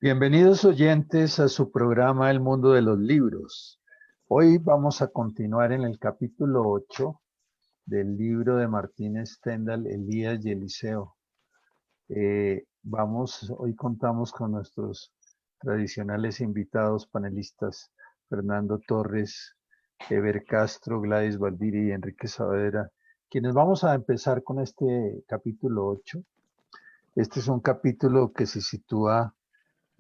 Bienvenidos oyentes a su programa El Mundo de los Libros. Hoy vamos a continuar en el capítulo 8 del libro de Martín Stendhal, Elías y Eliseo. Hoy contamos con nuestros tradicionales invitados panelistas, Fernando Torres, Eber Castro, Gladys Valdiri y Enrique Saavedra, quienes vamos a empezar con este capítulo 8. Este es un capítulo que se sitúa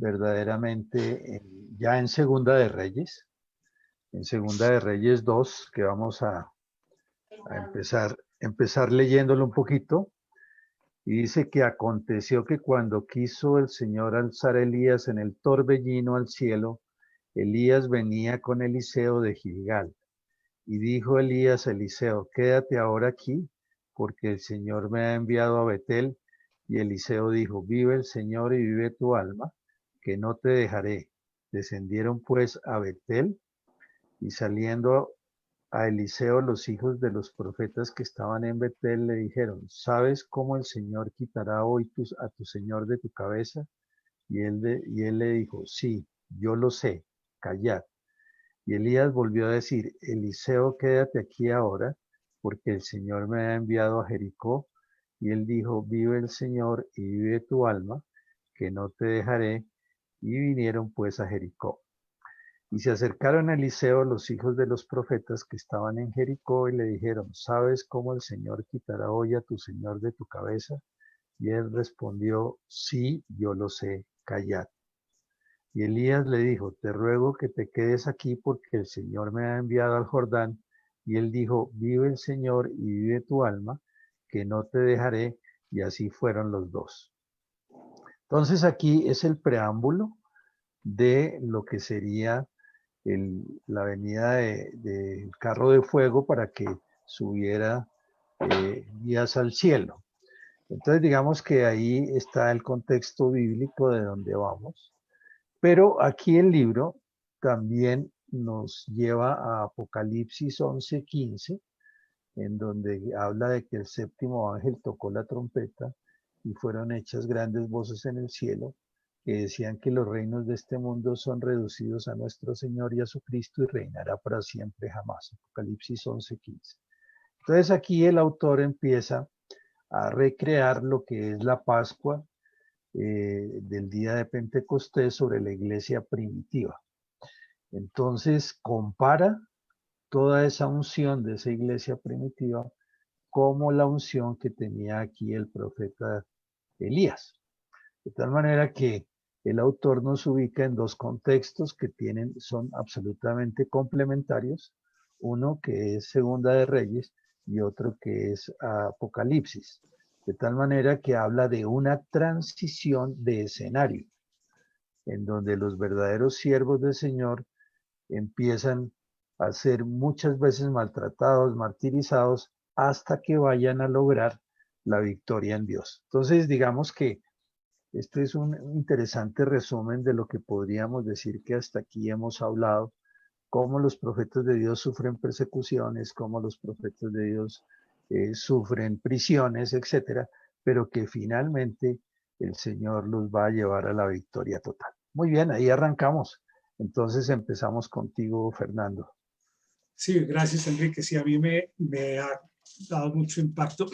verdaderamente ya en Segunda de Reyes 2, que vamos a empezar leyéndolo un poquito. Y dice que aconteció que cuando quiso el Señor alzar a Elías en el torbellino al cielo, Elías venía con Eliseo de Gilgal. Y dijo Elías a Eliseo, quédate ahora aquí, porque el Señor me ha enviado a Betel. Y Eliseo dijo, vive el Señor y vive tu alma, que no te dejaré. Descendieron pues a Betel, y saliendo a Eliseo los hijos de los profetas que estaban en Betel le dijeron, ¿sabes cómo el Señor quitará hoy a tu Señor de tu cabeza? Y él le dijo, sí, yo lo sé, callad. Y Elías volvió a decir, Eliseo, quédate aquí ahora, porque el Señor me ha enviado a Jericó. Y él dijo, vive el Señor y vive tu alma, que no te dejaré. Y vinieron pues a Jericó. Y se acercaron a Eliseo los hijos de los profetas que estaban en Jericó y le dijeron, ¿sabes cómo el Señor quitará hoy a tu Señor de tu cabeza? Y él respondió, sí, yo lo sé, callad. Y Elías le dijo, te ruego que te quedes aquí porque el Señor me ha enviado al Jordán. Y él dijo, vive el Señor y vive tu alma, que no te dejaré. Y así fueron los dos. Entonces aquí es el preámbulo de lo que sería la venida del carro de fuego para que subiera Elías al cielo. Entonces digamos que ahí está el contexto bíblico de donde vamos. Pero aquí el libro también nos lleva a Apocalipsis 11:15, en donde habla de que el séptimo ángel tocó la trompeta y fueron hechas grandes voces en el cielo que decían que los reinos de este mundo son reducidos a nuestro Señor y a su Cristo y reinará para siempre jamás. Apocalipsis 11:15. Entonces aquí el autor empieza a recrear lo que es la Pascua del día de Pentecostés sobre la iglesia primitiva. Entonces compara toda esa unción de esa iglesia primitiva como la unción que tenía aquí el profeta Elías. De tal manera que el autor nos ubica en dos contextos que son absolutamente complementarios, uno que es Segunda de Reyes y otro que es Apocalipsis. De tal manera que habla de una transición de escenario, en donde los verdaderos siervos del Señor empiezan a ser muchas veces maltratados, martirizados, hasta que vayan a lograr la victoria en Dios. Entonces, digamos que este es un interesante resumen de lo que podríamos decir que hasta aquí hemos hablado, cómo los profetas de Dios sufren persecuciones, cómo los profetas de Dios sufren prisiones, etcétera, pero que finalmente el Señor los va a llevar a la victoria total. Muy bien, ahí arrancamos. Entonces empezamos contigo, Fernando. Sí, gracias, Enrique. Sí, a mí me ha dado mucho impacto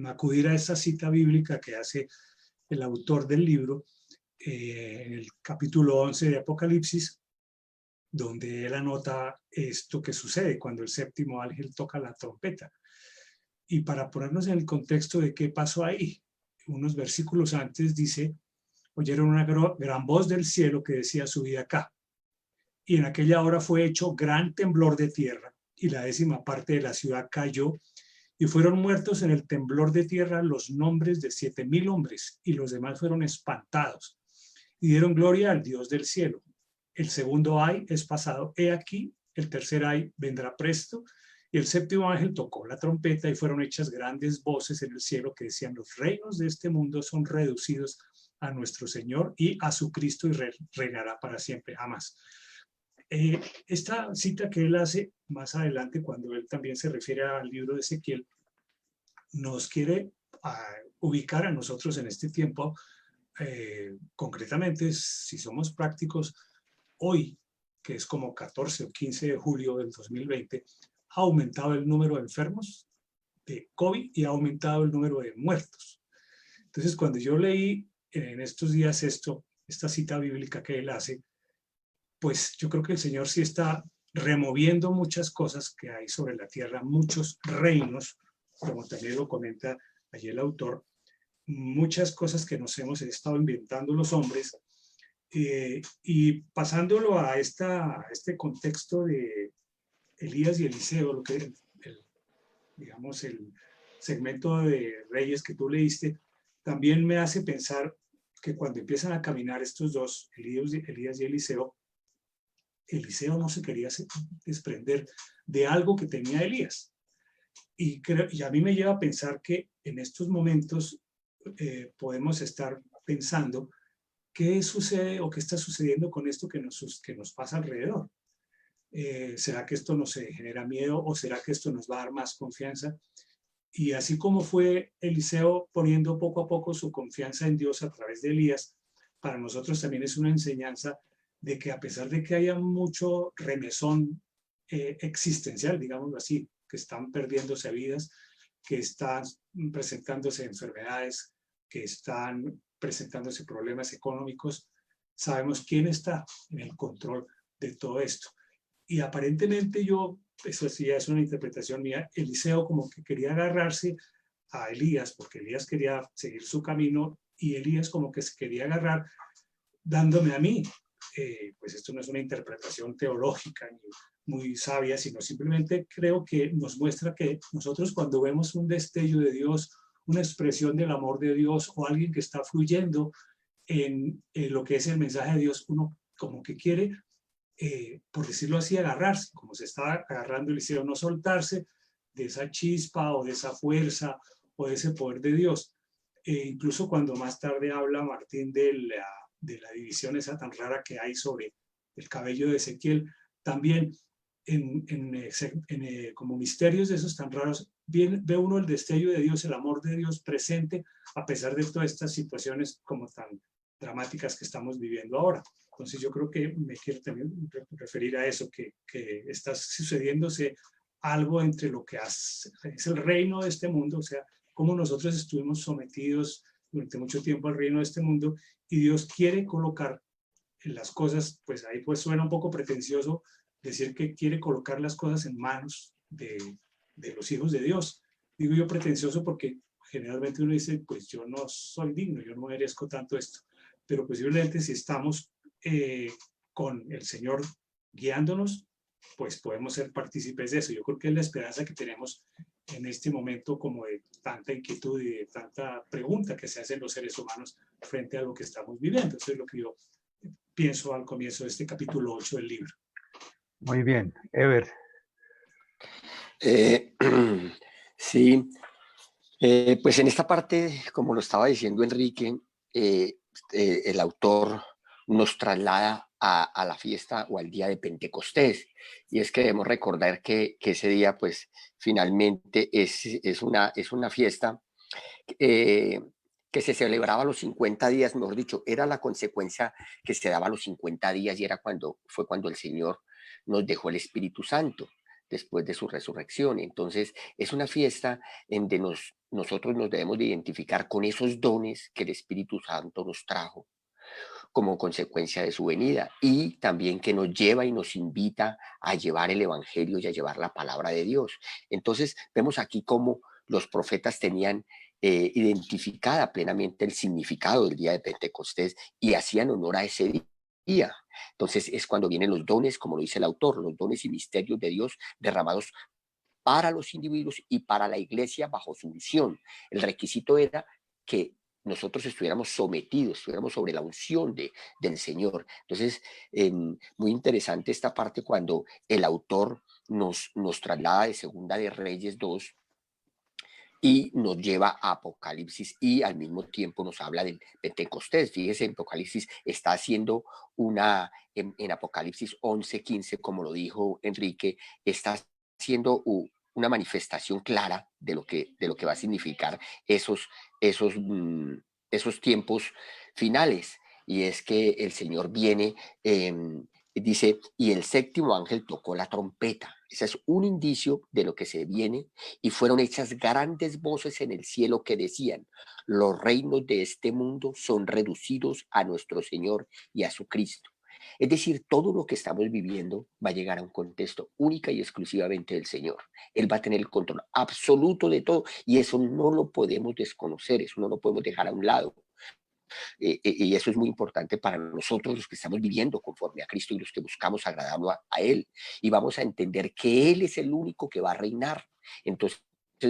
acudir a esa cita bíblica que hace el autor del libro en el capítulo 11 de Apocalipsis, donde él anota esto que sucede cuando el séptimo ángel toca la trompeta. Y para ponernos en el contexto de qué pasó ahí, unos versículos antes dice, oyeron una gran voz del cielo que decía, subid acá. Y en aquella hora fue hecho gran temblor de tierra, y la 10ª parte de la ciudad cayó, y fueron muertos en el temblor de tierra los nombres de 7,000 hombres, y los demás fueron espantados, y dieron gloria al Dios del cielo. El segundo ay es pasado, he aquí, el tercer ay vendrá presto, y el séptimo ángel tocó la trompeta, y fueron hechas grandes voces en el cielo que decían, los reinos de este mundo son reducidos a nuestro Señor y a su Cristo, y reinará para siempre, jamás. Esta cita que él hace más adelante, cuando él también se refiere al libro de Ezequiel, nos quiere ubicar a nosotros en este tiempo concretamente, si somos prácticos, hoy, que es como 14 o 15 de julio del 2020, ha aumentado el número de enfermos de COVID y ha aumentado el número de muertos. Entonces, cuando yo leí en estos días esta cita bíblica que él hace, pues yo creo que el Señor sí está removiendo muchas cosas que hay sobre la tierra, muchos reinos, como también lo comenta allí el autor, muchas cosas que nos hemos estado inventando los hombres, y pasándolo a este contexto de Elías y Eliseo, lo que digamos el segmento de Reyes que tú leíste, también me hace pensar que cuando empiezan a caminar estos dos, Elías y Eliseo, Eliseo no se quería desprender de algo que tenía Elías. Y a mí me lleva a pensar que en estos momentos podemos estar pensando qué sucede o qué está sucediendo con esto que nos pasa alrededor. ¿Será que esto nos genera miedo o será que esto nos va a dar más confianza? Y así como fue Eliseo poniendo poco a poco su confianza en Dios a través de Elías, para nosotros también es una enseñanza de que a pesar de que haya mucho remesón existencial, digámoslo así, que están perdiéndose vidas, que están presentándose enfermedades, que están presentándose problemas económicos, sabemos quién está en el control de todo esto. Y aparentemente eso sí ya es una interpretación mía, Eliseo como que quería agarrarse a Elías, porque Elías quería seguir su camino y Elías como que se quería agarrar dándome a mí. Pues esto no es una interpretación teológica ni muy sabia, sino simplemente creo que nos muestra que nosotros cuando vemos un destello de Dios, una expresión del amor de Dios o alguien que está fluyendo en lo que es el mensaje de Dios, uno como que quiere, por decirlo así, agarrarse, como se está agarrando Eliseo, no soltarse de esa chispa o de esa fuerza o de ese poder de Dios. Incluso cuando más tarde habla Martín de la división esa tan rara que hay sobre el cabello de Ezequiel, también como misterios de esos tan raros, ve uno el destello de Dios, el amor de Dios presente, a pesar de todas estas situaciones como tan dramáticas que estamos viviendo ahora. Entonces yo creo que me quiero también referir a eso, que está sucediéndose algo entre lo que es el reino de este mundo, o sea, cómo nosotros estuvimos sometidos durante mucho tiempo al reino de este mundo y Dios quiere colocar en las cosas, pues ahí pues suena un poco pretencioso decir que quiere colocar las cosas en manos de los hijos de Dios. Digo yo pretencioso porque generalmente uno dice, pues yo no soy digno, yo no merezco tanto esto, pero posiblemente si estamos con el Señor guiándonos, pues podemos ser partícipes de eso. Yo creo que es la esperanza que tenemos en este momento como de tanta inquietud y de tanta pregunta que se hacen los seres humanos frente a lo que estamos viviendo. Eso es lo que yo pienso al comienzo de este capítulo 8 del libro. Muy bien, Ever. Sí, pues en esta parte, como lo estaba diciendo Enrique, el autor nos traslada a la fiesta o al día de Pentecostés. Y es que debemos recordar que ese día, pues, finalmente es una fiesta que se celebraba a los 50 días, mejor dicho, era la consecuencia que se daba a los 50 días y fue cuando el Señor nos dejó el Espíritu Santo después de su resurrección. Entonces, es una fiesta en donde nosotros nos debemos de identificar con esos dones que el Espíritu Santo nos trajo como consecuencia de su venida y también que nos lleva y nos invita a llevar el Evangelio y a llevar la palabra de Dios. Entonces, vemos aquí cómo los profetas tenían identificada plenamente el significado del día de Pentecostés y hacían honor a ese día. Entonces es cuando vienen los dones, como lo dice el autor, los dones y misterios de Dios derramados para los individuos y para la iglesia bajo su unción. El requisito era que nosotros estuviéramos sometidos, estuviéramos sobre la unción del Señor. Entonces, muy interesante esta parte cuando el autor nos traslada de Segunda de Reyes 2 y nos lleva a Apocalipsis y al mismo tiempo nos habla del Pentecostés. Fíjese, en Apocalipsis está haciendo en Apocalipsis 11:15, como lo dijo Enrique, está haciendo una manifestación clara de lo que va a significar esos tiempos finales, y es que el Señor viene, dice, y el séptimo ángel tocó la trompeta. Ese es un indicio de lo que se viene, y fueron hechas grandes voces en el cielo que decían, los reinos de este mundo son reducidos a nuestro Señor y a su Cristo. Es decir, todo lo que estamos viviendo va a llegar a un contexto única y exclusivamente del Señor. Él va a tener el control absoluto de todo y eso no lo podemos desconocer, eso no lo podemos dejar a un lado. Y eso es muy importante para nosotros los que estamos viviendo conforme a Cristo y los que buscamos agradarlo a Él. Y vamos a entender que Él es el único que va a reinar. Entonces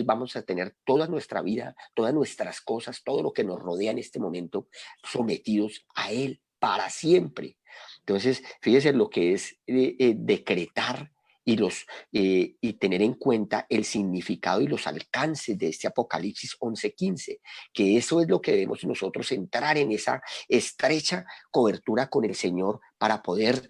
vamos a tener toda nuestra vida, todas nuestras cosas, todo lo que nos rodea en este momento, sometidos a Él para siempre. Entonces, fíjese lo que es decretar y tener en cuenta el significado y los alcances de este Apocalipsis 11:15, que eso es lo que debemos nosotros entrar en esa estrecha cobertura con el Señor para poder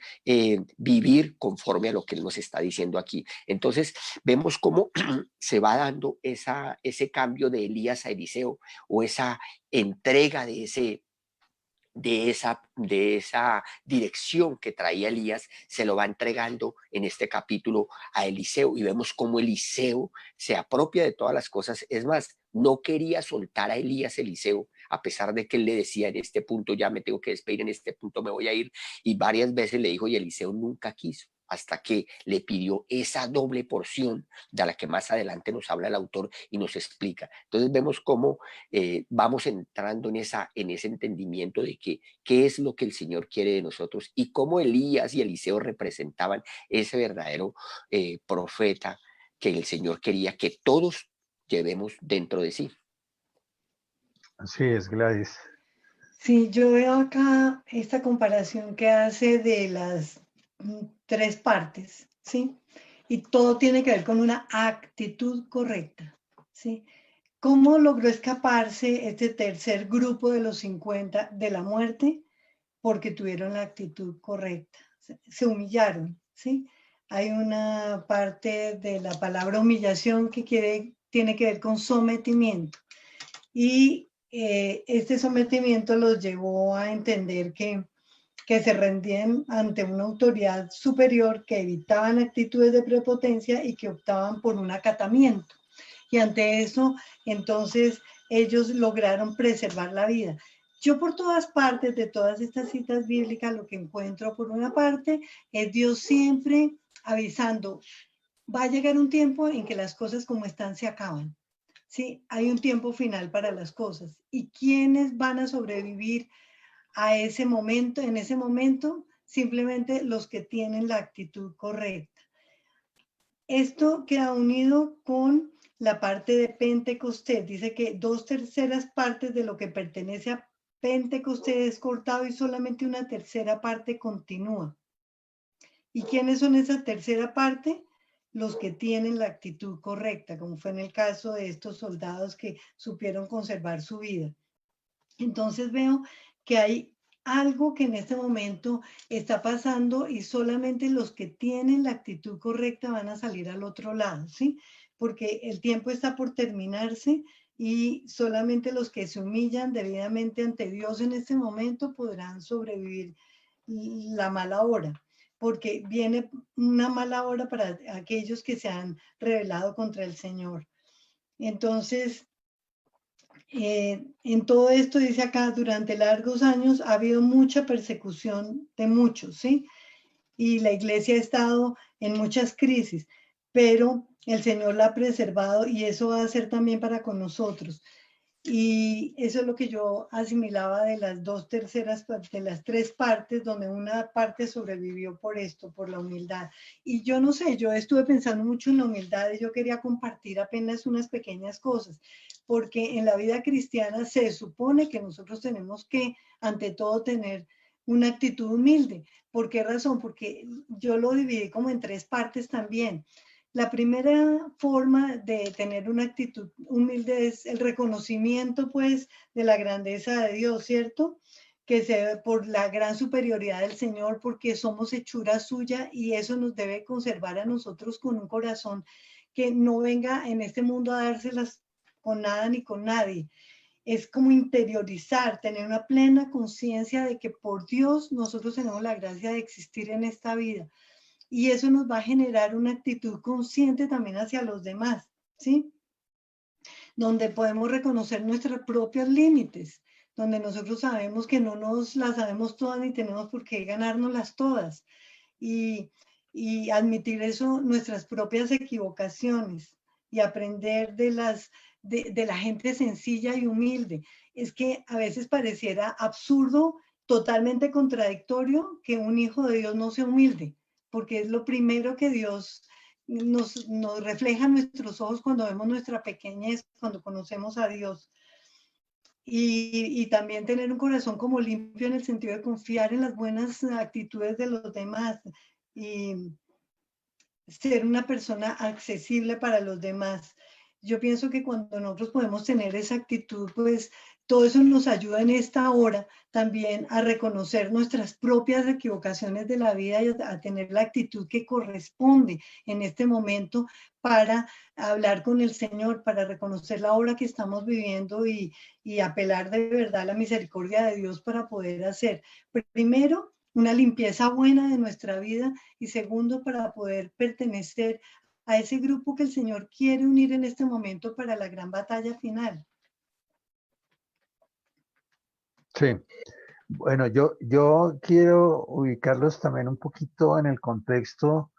vivir conforme a lo que Él nos está diciendo aquí. Entonces, vemos cómo se va dando ese cambio de Elías a Eliseo o esa entrega de esa dirección que traía Elías, se lo va entregando en este capítulo a Eliseo y vemos cómo Eliseo se apropia de todas las cosas. Es más, no quería soltar a Elías Eliseo, a pesar de que él le decía en este punto ya me tengo que despedir, en este punto me voy a ir, y varias veces le dijo y Eliseo nunca quiso, hasta que le pidió esa doble porción de la que más adelante nos habla el autor y nos explica. Entonces vemos cómo vamos entrando en ese entendimiento de qué es lo que el Señor quiere de nosotros y cómo Elías y Eliseo representaban ese verdadero profeta que el Señor quería que todos llevemos dentro de sí. Así es, Gladys. Sí, yo veo acá esta comparación que hace de las tres partes, ¿sí? Y todo tiene que ver con una actitud correcta, ¿sí? ¿Cómo logró escaparse este tercer grupo de los 50 de la muerte? Porque tuvieron la actitud correcta, se humillaron, ¿sí? Hay una parte de la palabra humillación que tiene que ver con sometimiento. Y este sometimiento los llevó a entender que se rendían ante una autoridad superior, que evitaban actitudes de prepotencia y que optaban por un acatamiento. Y ante eso, entonces, ellos lograron preservar la vida. Yo por todas partes de todas estas citas bíblicas lo que encuentro por una parte es Dios siempre avisando, va a llegar un tiempo en que las cosas como están se acaban. Sí, hay un tiempo final para las cosas. ¿Y quiénes van a sobrevivir a ese momento? En ese momento, simplemente los que tienen la actitud correcta. Esto queda unido con la parte de Pentecostés. Dice que 2/3 partes de lo que pertenece a Pentecostés es cortado y solamente una tercera parte continúa. ¿Y quiénes son esa tercera parte? Los que tienen la actitud correcta, como fue en el caso de estos soldados que supieron conservar su vida. Entonces veo que hay algo que en este momento está pasando y solamente los que tienen la actitud correcta van a salir al otro lado, ¿sí? Porque el tiempo está por terminarse y solamente los que se humillan debidamente ante Dios en este momento podrán sobrevivir la mala hora, porque viene una mala hora para aquellos que se han rebelado contra el Señor. Entonces, en todo esto dice acá, durante largos años ha habido mucha persecución de muchos, ¿sí? Y la iglesia ha estado en muchas crisis, pero el Señor la ha preservado y eso va a ser también para con nosotros. Y eso es lo que yo asimilaba de las 2/3, de las 3 partes, donde una parte sobrevivió por esto, por la humildad. Y yo no sé, yo estuve pensando mucho en la humildad y yo quería compartir apenas unas pequeñas cosas, porque en la vida cristiana se supone que nosotros tenemos que, ante todo, tener una actitud humilde. ¿Por qué razón? Porque yo lo dividí como en 3 partes también. La primera forma de tener una actitud humilde es el reconocimiento, pues, de la grandeza de Dios, ¿cierto? Que se ve por la gran superioridad del Señor, porque somos hechura suya y eso nos debe conservar a nosotros con un corazón que no venga en este mundo a dárselas con nada ni con nadie. es como interiorizar, tener una plena conciencia de que por Dios nosotros tenemos la gracia de existir en esta vida. Y eso nos va a generar una actitud consciente también hacia los demás, ¿sí? Donde podemos reconocer nuestros propios límites, donde nosotros sabemos que no nos las sabemos todas ni tenemos por qué ganárnoslas todas. Y admitir eso, nuestras propias equivocaciones y aprender de la gente sencilla y humilde. Es que a veces pareciera absurdo, totalmente contradictorio, que un hijo de Dios no sea humilde, porque es lo primero que Dios nos refleja en nuestros ojos cuando vemos nuestra pequeñez, cuando conocemos a Dios. Y también tener un corazón como limpio en el sentido de confiar en las buenas actitudes de los demás y ser una persona accesible para los demás. Yo pienso que cuando nosotros podemos tener esa actitud, pues todo eso nos ayuda en esta hora también a reconocer nuestras propias equivocaciones de la vida y a tener la actitud que corresponde en este momento para hablar con el Señor, para reconocer la hora que estamos viviendo y apelar de verdad a la misericordia de Dios para poder hacer, primero, una limpieza buena de nuestra vida y segundo, para poder pertenecer a ese grupo que el Señor quiere unir en este momento para la gran batalla final. Sí, bueno, yo quiero ubicarlos también un poquito en el contexto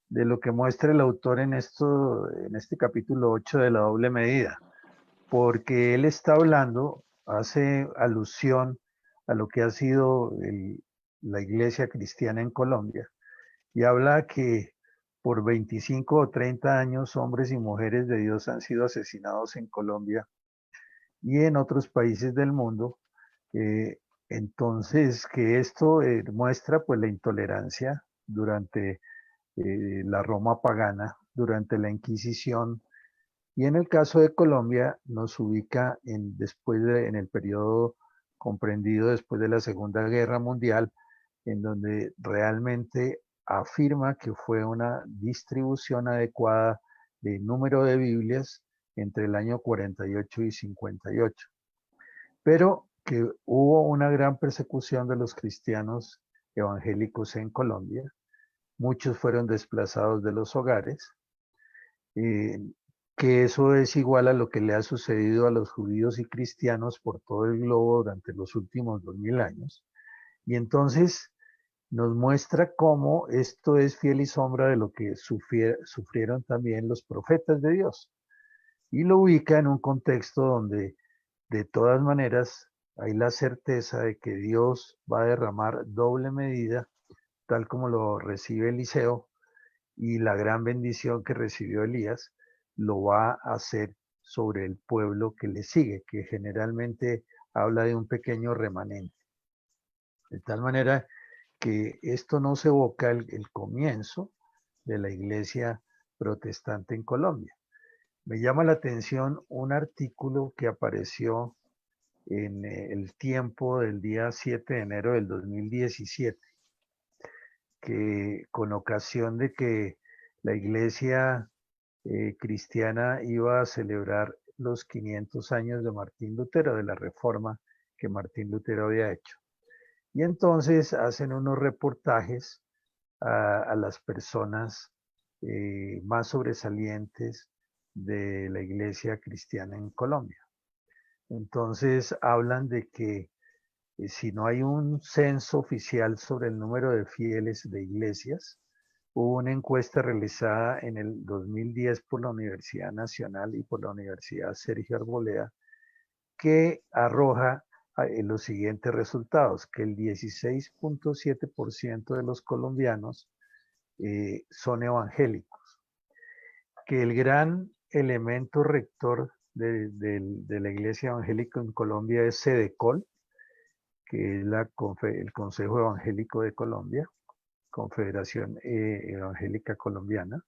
de lo que muestra el autor en este capítulo 8 de la doble medida, porque él está hablando, hace alusión a lo que ha sido la iglesia cristiana en Colombia, y habla que por 25 o 30 años hombres y mujeres de Dios han sido asesinados en Colombia y en otros países del mundo. Entonces, que esto muestra pues la intolerancia durante la Roma pagana, durante la Inquisición, y en el caso de Colombia nos ubica en el periodo comprendido después de la Segunda Guerra Mundial, en donde realmente afirma que fue una distribución adecuada de número de Biblias entre el año 48 y 58. Pero que hubo una gran persecución de los cristianos evangélicos en Colombia. Muchos fueron desplazados de los hogares, que eso es igual a lo que le ha sucedido a los judíos y cristianos por todo el globo durante los últimos 2000 años. Y entonces nos muestra cómo esto es fiel y sombra de lo que sufrieron también los profetas de Dios. Y lo ubica en un contexto donde de todas maneras hay la certeza de que Dios va a derramar doble medida, tal como lo recibe Eliseo, y la gran bendición que recibió Elías lo va a hacer sobre el pueblo que le sigue, que generalmente habla de un pequeño remanente. De tal manera que esto no se evoca el comienzo de la iglesia protestante en Colombia. Me llama la atención un artículo que apareció en El Tiempo del día 7 de enero del 2017, que con ocasión de que la iglesia cristiana iba a celebrar los 500 años de Martín Lutero, de la reforma que Martín Lutero había hecho. Y entonces hacen unos reportajes a las personas más sobresalientes de la iglesia cristiana en Colombia. Entonces hablan de que si no hay un censo oficial sobre el número de fieles de iglesias, hubo una encuesta realizada en el 2010 por la Universidad Nacional y por la Universidad Sergio Arboleda, que arroja los siguientes resultados, que el 16.7% de los colombianos son evangélicos, que el gran elemento rector de la iglesia evangélica en Colombia es SEDECOL, que es el Consejo Evangélico de Colombia, Confederación Evangélica Colombiana,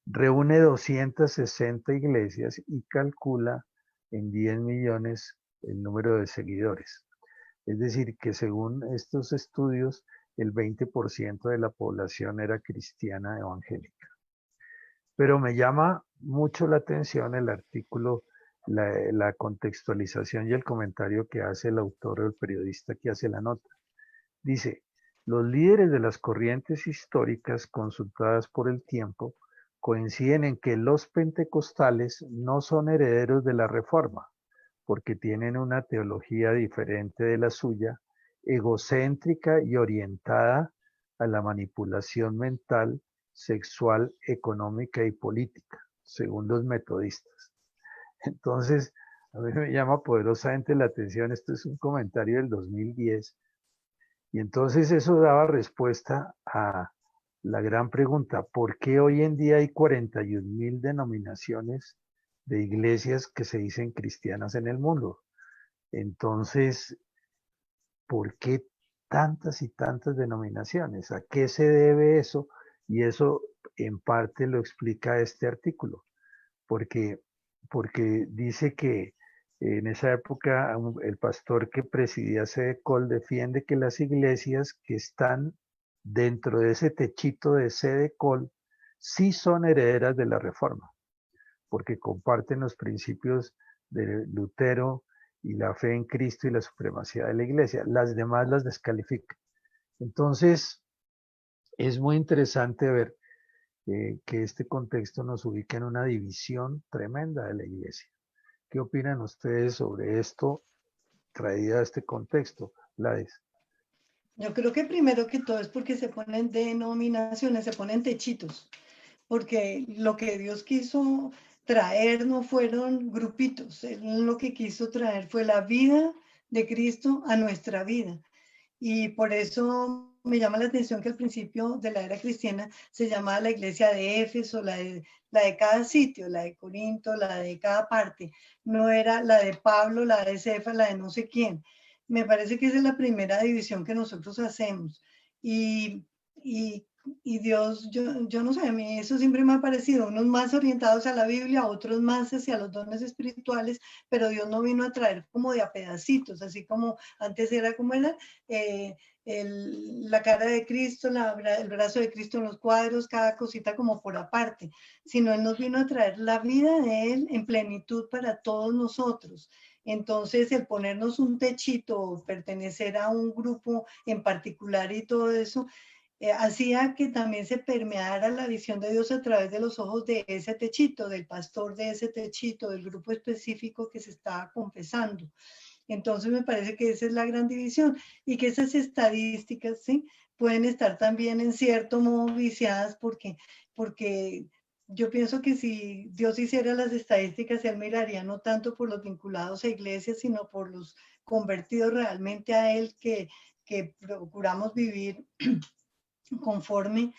reúne 260 iglesias y calcula en 10 millones el número de seguidores. Es decir, que según estos estudios, el 20% de la población era cristiana evangélica. Pero me llama mucho la atención el artículo la contextualización y el comentario que hace el autor o el periodista que hace la nota. Dice, los líderes de las corrientes históricas consultadas por el tiempo coinciden en que los pentecostales no son herederos de la Reforma, porque tienen una teología diferente de la suya, egocéntrica y orientada a la manipulación mental, sexual, económica y política, según los metodistas. Entonces, a mí me llama poderosamente la atención, esto es un comentario del 2010, y entonces eso daba respuesta a la gran pregunta, ¿por qué hoy en día hay 41.000 denominaciones de iglesias que se dicen cristianas en el mundo? Entonces, ¿por qué tantas y tantas denominaciones? ¿A qué se debe eso? Y eso en parte lo explica este artículo, porque, porque dice que en esa época el pastor que presidía Sedecol defiende que las iglesias que están dentro de ese techito de Sedecol sí son herederas de la Reforma, porque comparten los principios de Lutero y la fe en Cristo y la supremacía de la iglesia. Las demás las descalifican. Entonces, es muy interesante ver que este contexto nos ubica en una división tremenda de la iglesia. ¿Qué opinan ustedes sobre esto traída a este contexto, Gladys? Yo creo que primero que todo es porque se ponen denominaciones, se ponen techitos, porque lo que Dios quiso traer no fueron grupitos, Él lo que quiso traer fue la vida de Cristo a nuestra vida. Y por eso me llama la atención que al principio de la era cristiana se llamaba la iglesia de Éfeso, la de cada sitio, la de Corinto, la de cada parte. No era la de Pablo, la de Cefas, la de no sé quién. Me parece que esa es la primera división que nosotros hacemos. Y, y, y Dios, yo no sé, a mí eso siempre me ha parecido, unos más orientados a la Biblia, otros más hacia los dones espirituales, pero Dios no vino a traer como de a pedacitos, así como antes era como era la cara de Cristo, el brazo de Cristo en los cuadros, cada cosita como por aparte, sino Él nos vino a traer la vida de Él en plenitud para todos nosotros. Entonces, el ponernos un techito, pertenecer a un grupo en particular y todo eso, hacía que también se permeara la visión de Dios a través de los ojos de ese techito, del pastor de ese techito, del grupo específico que se estaba confesando. Entonces me parece que esa es la gran división y que esas estadísticas, ¿sí?, pueden estar también en cierto modo viciadas porque yo pienso que si Dios hiciera las estadísticas, Él miraría no tanto por los vinculados a iglesias, sino por los convertidos realmente a Él que procuramos vivir conforme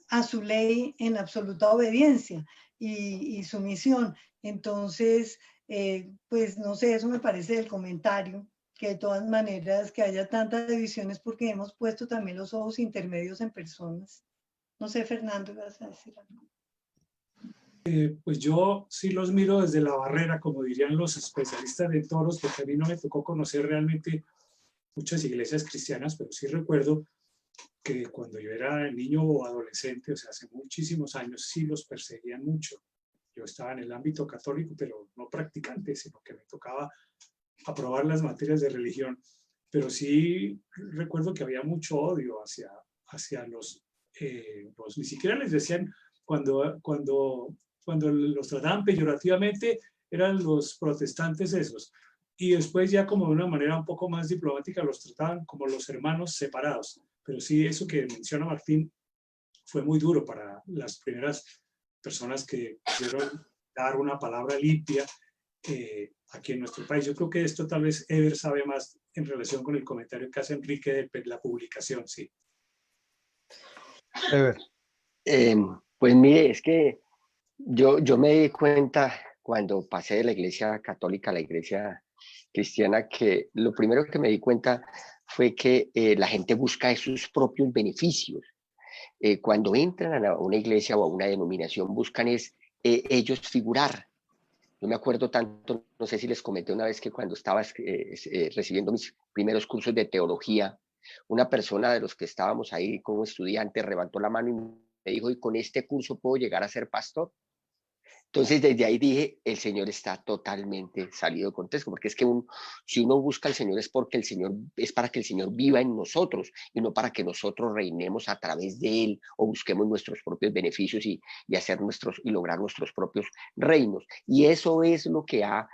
a su ley en absoluta obediencia y sumisión. Entonces, pues no sé, eso me parece del comentario, que de todas maneras que haya tantas divisiones porque hemos puesto también los ojos intermedios en personas. No sé, Fernando, ¿vas a decir algo? Pues yo sí los miro desde la barrera, como dirían los especialistas de toros, porque a mí no me tocó conocer realmente muchas iglesias cristianas, pero sí recuerdo que cuando yo era niño o adolescente, o sea, hace muchísimos años, sí los perseguían mucho. Yo estaba en el ámbito católico, pero no practicante, sino que me tocaba aprobar las materias de religión. Pero sí recuerdo que había mucho odio hacia los, ni siquiera les decían, cuando los trataban peyorativamente, eran los protestantes esos. Y después ya como de una manera un poco más diplomática los trataban como los hermanos separados. Pero sí, eso que menciona Martín fue muy duro para las primeras personas que pudieron dar una palabra limpia aquí en nuestro país. Yo creo que esto tal vez Ever sabe más en relación con el comentario que hace Enrique de la publicación, sí. Ever. Pues mire, es que yo me di cuenta cuando pasé de la iglesia católica a la iglesia cristiana que lo primero que me di cuenta fue que la gente busca sus propios beneficios. Cuando entran a una iglesia o a una denominación buscan ellos figurar. Yo me acuerdo tanto, no sé si les comenté una vez que cuando estaba recibiendo mis primeros cursos de teología, una persona de los que estábamos ahí como estudiantes levantó la mano y me dijo, ¿y con este curso puedo llegar a ser pastor? Entonces, desde ahí dije, el Señor está totalmente salido de contexto, porque es que si uno busca al Señor es porque el Señor, es para que el Señor viva en nosotros y no para que nosotros reinemos a través de Él o busquemos nuestros propios beneficios y hacer y lograr nuestros propios reinos. Y eso es lo que ha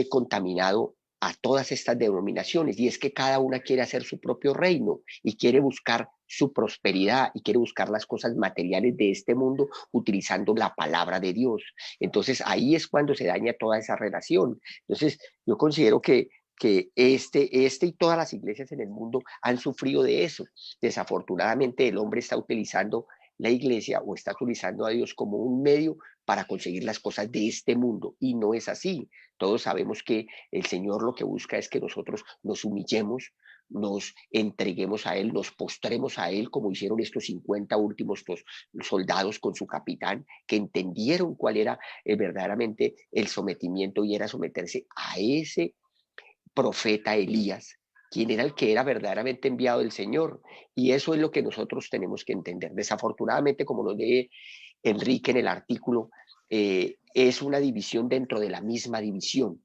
contaminado a todas estas denominaciones, y es que cada una quiere hacer su propio reino y quiere buscar su prosperidad y quiere buscar las cosas materiales de este mundo utilizando la palabra de Dios. Entonces ahí es cuando se daña toda esa relación. Entonces yo considero que este y todas las iglesias en el mundo han sufrido de eso. Desafortunadamente el hombre está utilizando la iglesia o está utilizando a Dios como un medio para conseguir las cosas de este mundo, y no es así. Todos sabemos que el Señor lo que busca es que nosotros nos humillemos, nos entreguemos a Él, nos postremos a Él, como hicieron estos 50 últimos soldados con su capitán, que entendieron cuál era verdaderamente el sometimiento, y era someterse a ese profeta Elías, quien era el que era verdaderamente enviado del Señor. Y eso es lo que nosotros tenemos que entender. Desafortunadamente, como lo lee Enrique en el artículo, es una división dentro de la misma división.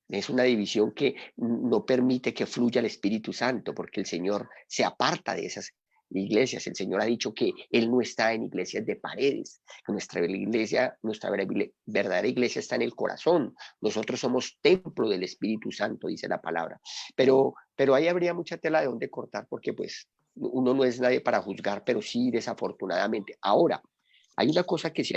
Es una división que no permite que fluya el Espíritu Santo, porque el Señor se aparta de esas iglesias. El Señor ha dicho que Él no está en iglesias de paredes. Nuestra iglesia, nuestra verdadera iglesia está en el corazón. Nosotros somos templo del Espíritu Santo, dice la palabra. Pero ahí habría mucha tela de donde cortar, porque pues uno no es nadie para juzgar, pero sí, desafortunadamente. Ahora, hay una cosa que sí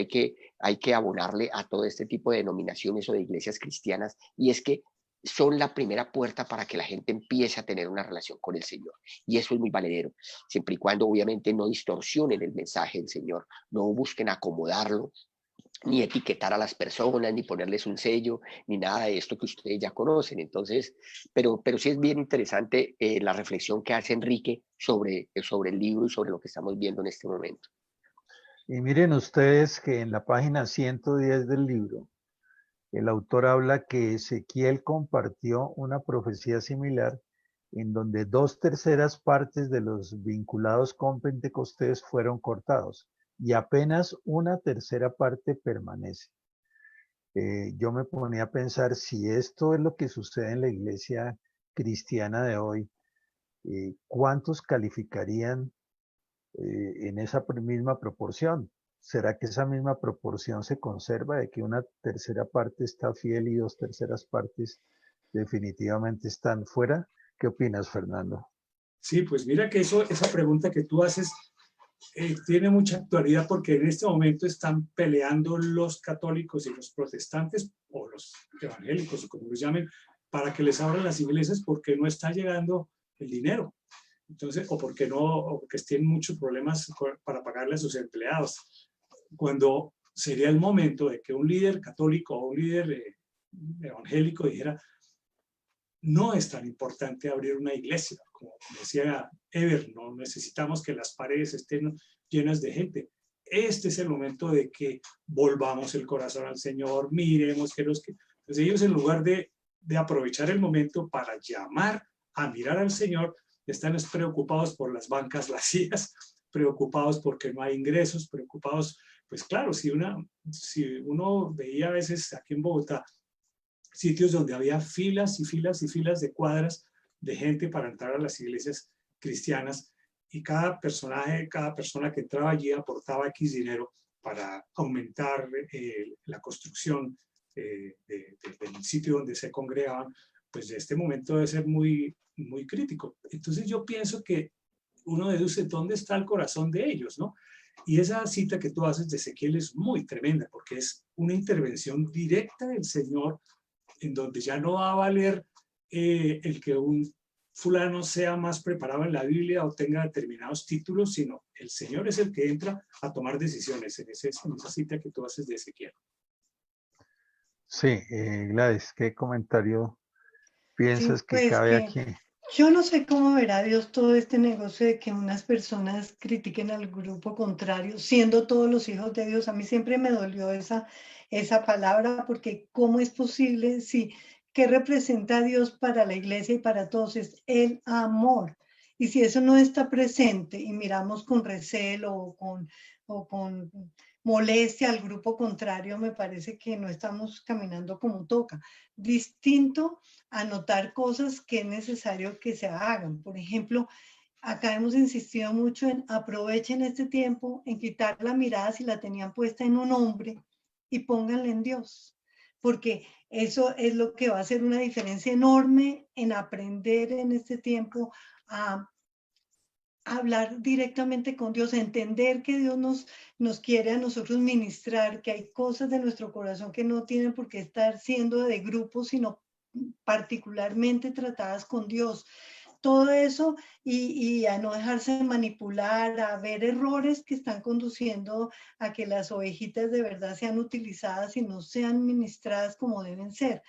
hay que abonarle a todo este tipo de denominaciones o de iglesias cristianas, y es que son la primera puerta para que la gente empiece a tener una relación con el Señor. Y eso es muy valedero, siempre y cuando obviamente no distorsionen el mensaje del Señor, no busquen acomodarlo, ni etiquetar a las personas, ni ponerles un sello, ni nada de esto que ustedes ya conocen. Entonces, pero sí es bien interesante la reflexión que hace Enrique sobre el libro y sobre lo que estamos viendo en este momento. Y miren ustedes que en la página 110 del libro, el autor habla que Ezequiel compartió una profecía similar en donde 2/3 partes de los vinculados con Pentecostés fueron cortados y apenas 1/3 parte permanece. Yo me ponía a pensar si esto es lo que sucede en la iglesia cristiana de hoy, ¿cuántos calificarían en esa misma proporción? ¿Será que esa misma proporción se conserva de que 1/3 parte está fiel y 2/3 partes definitivamente están fuera? ¿Qué opinas, Fernando? Sí, pues mira que esa pregunta que tú haces tiene mucha actualidad, porque en este momento están peleando los católicos y los protestantes, o los evangélicos, o como los llamen, para que les abran las iglesias, porque no está llegando el dinero. Entonces, o porque tienen muchos problemas para pagarle a sus empleados. Cuando sería el momento de que un líder católico o un líder evangélico dijera: no es tan importante abrir una iglesia, como decía Eber, no necesitamos que las paredes estén llenas de gente. Este es el momento de que volvamos el corazón al Señor, miremos que Entonces ellos, en lugar de aprovechar el momento para llamar a mirar al Señor, están preocupados por las bancas vacías, preocupados porque no hay ingresos, preocupados, pues claro, si uno veía a veces aquí en Bogotá sitios donde había filas y filas y filas de cuadras de gente para entrar a las iglesias cristianas, y cada persona que entraba allí aportaba X dinero para aumentar la construcción del sitio donde se congregaban. Pues este momento debe ser muy, muy crítico. Entonces yo pienso que uno deduce dónde está el corazón de ellos, ¿no? Y esa cita que tú haces de Ezequiel es muy tremenda, porque es una intervención directa del Señor, en donde ya no va a valer el que un fulano sea más preparado en la Biblia o tenga determinados títulos, sino el Señor es el que entra a tomar decisiones en esa cita que tú haces de Ezequiel. Sí, Gladys, ¿qué comentario piensas Sí, que pues cabe que aquí? yo no sé cómo verá Dios todo este negocio de que unas personas critiquen al grupo contrario, siendo todos los hijos de Dios. A mí siempre me dolió esa palabra, porque ¿cómo es posible? Si, ¿qué representa Dios para la iglesia y para todos? Es el amor. Y si eso no está presente y miramos con recelo o con moleste al grupo contrario, me parece que no estamos caminando como toca. Distinto a notar cosas que es necesario que se hagan. Por ejemplo, acá hemos insistido mucho en aprovechen este tiempo, en quitar la mirada si la tenían puesta en un hombre y pónganla en Dios, porque eso es lo que va a hacer una diferencia enorme en aprender en este tiempo a hablar directamente con Dios, a entender que Dios nos quiere a nosotros ministrar, que hay cosas de nuestro corazón que no tienen por qué estar siendo de grupo, sino particularmente tratadas con Dios. Todo eso y a no dejarse manipular, a ver errores que están conduciendo a que las ovejitas de verdad sean utilizadas y no sean ministradas como deben ser.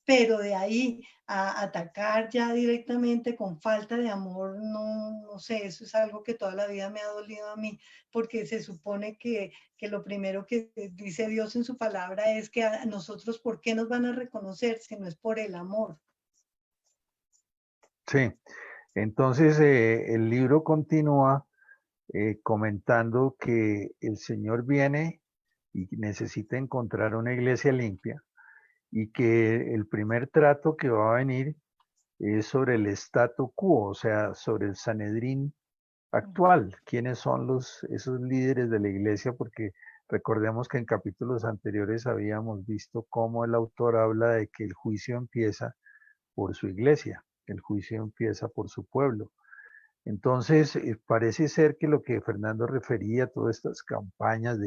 Pero de ahí a atacar ya directamente con falta de amor, no sé, eso es algo que toda la vida me ha dolido a mí, porque se supone que lo primero que dice Dios en su palabra es que a nosotros, ¿por qué nos van a reconocer si no es por el amor? Sí, entonces el libro continúa comentando que el Señor viene y necesita encontrar una iglesia limpia y que el primer trato que va a venir es sobre el statu quo, o sea, sobre el Sanedrín actual. ¿Quiénes son esos líderes de la iglesia? Porque recordemos que en capítulos anteriores habíamos visto cómo el autor habla de que el juicio empieza por su iglesia, el juicio empieza por su pueblo. Entonces, parece ser que lo que Fernando refería, todas estas campañas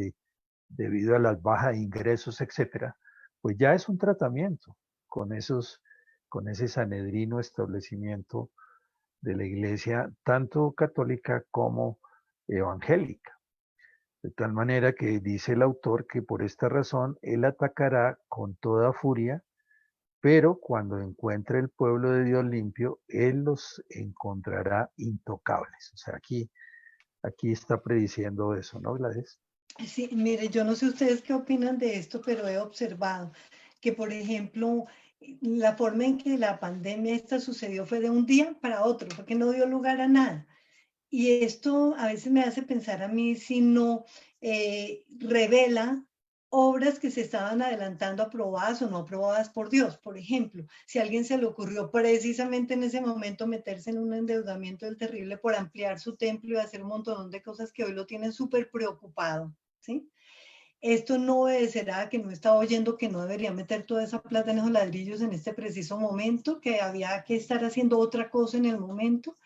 debido a las bajas de ingresos, etcétera, pues ya es un tratamiento con con ese sanedrino establecimiento de la iglesia, tanto católica como evangélica. De tal manera que dice el autor que por esta razón él atacará con toda furia, pero cuando encuentre el pueblo de Dios limpio, él los encontrará intocables. O sea, aquí está prediciendo eso, ¿no, Gladys? Sí, mire, yo no sé ustedes qué opinan de esto, pero he observado que, por ejemplo, la forma en que la pandemia esta sucedió fue de un día para otro, porque no dio lugar a nada. Y esto a veces me hace pensar a mí si no revela obras que se estaban adelantando aprobadas o no aprobadas por Dios. Por ejemplo, si a alguien se le ocurrió precisamente en ese momento meterse en un endeudamiento del terrible por ampliar su templo y hacer un montón de cosas que hoy lo tienen súper preocupado, ¿sí? Esto no obedecerá a que no estaba oyendo que no debería meter toda esa plata en esos ladrillos en este preciso momento, que había que estar haciendo otra cosa en el momento.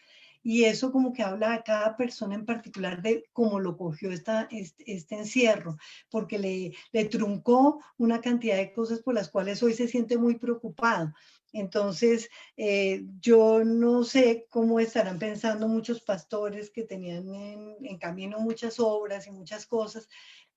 Y eso como que habla a cada persona en particular de cómo lo cogió este encierro, porque le truncó una cantidad de cosas por las cuales hoy se siente muy preocupado. Entonces, yo no sé cómo estarán pensando muchos pastores que tenían en camino muchas obras y muchas cosas,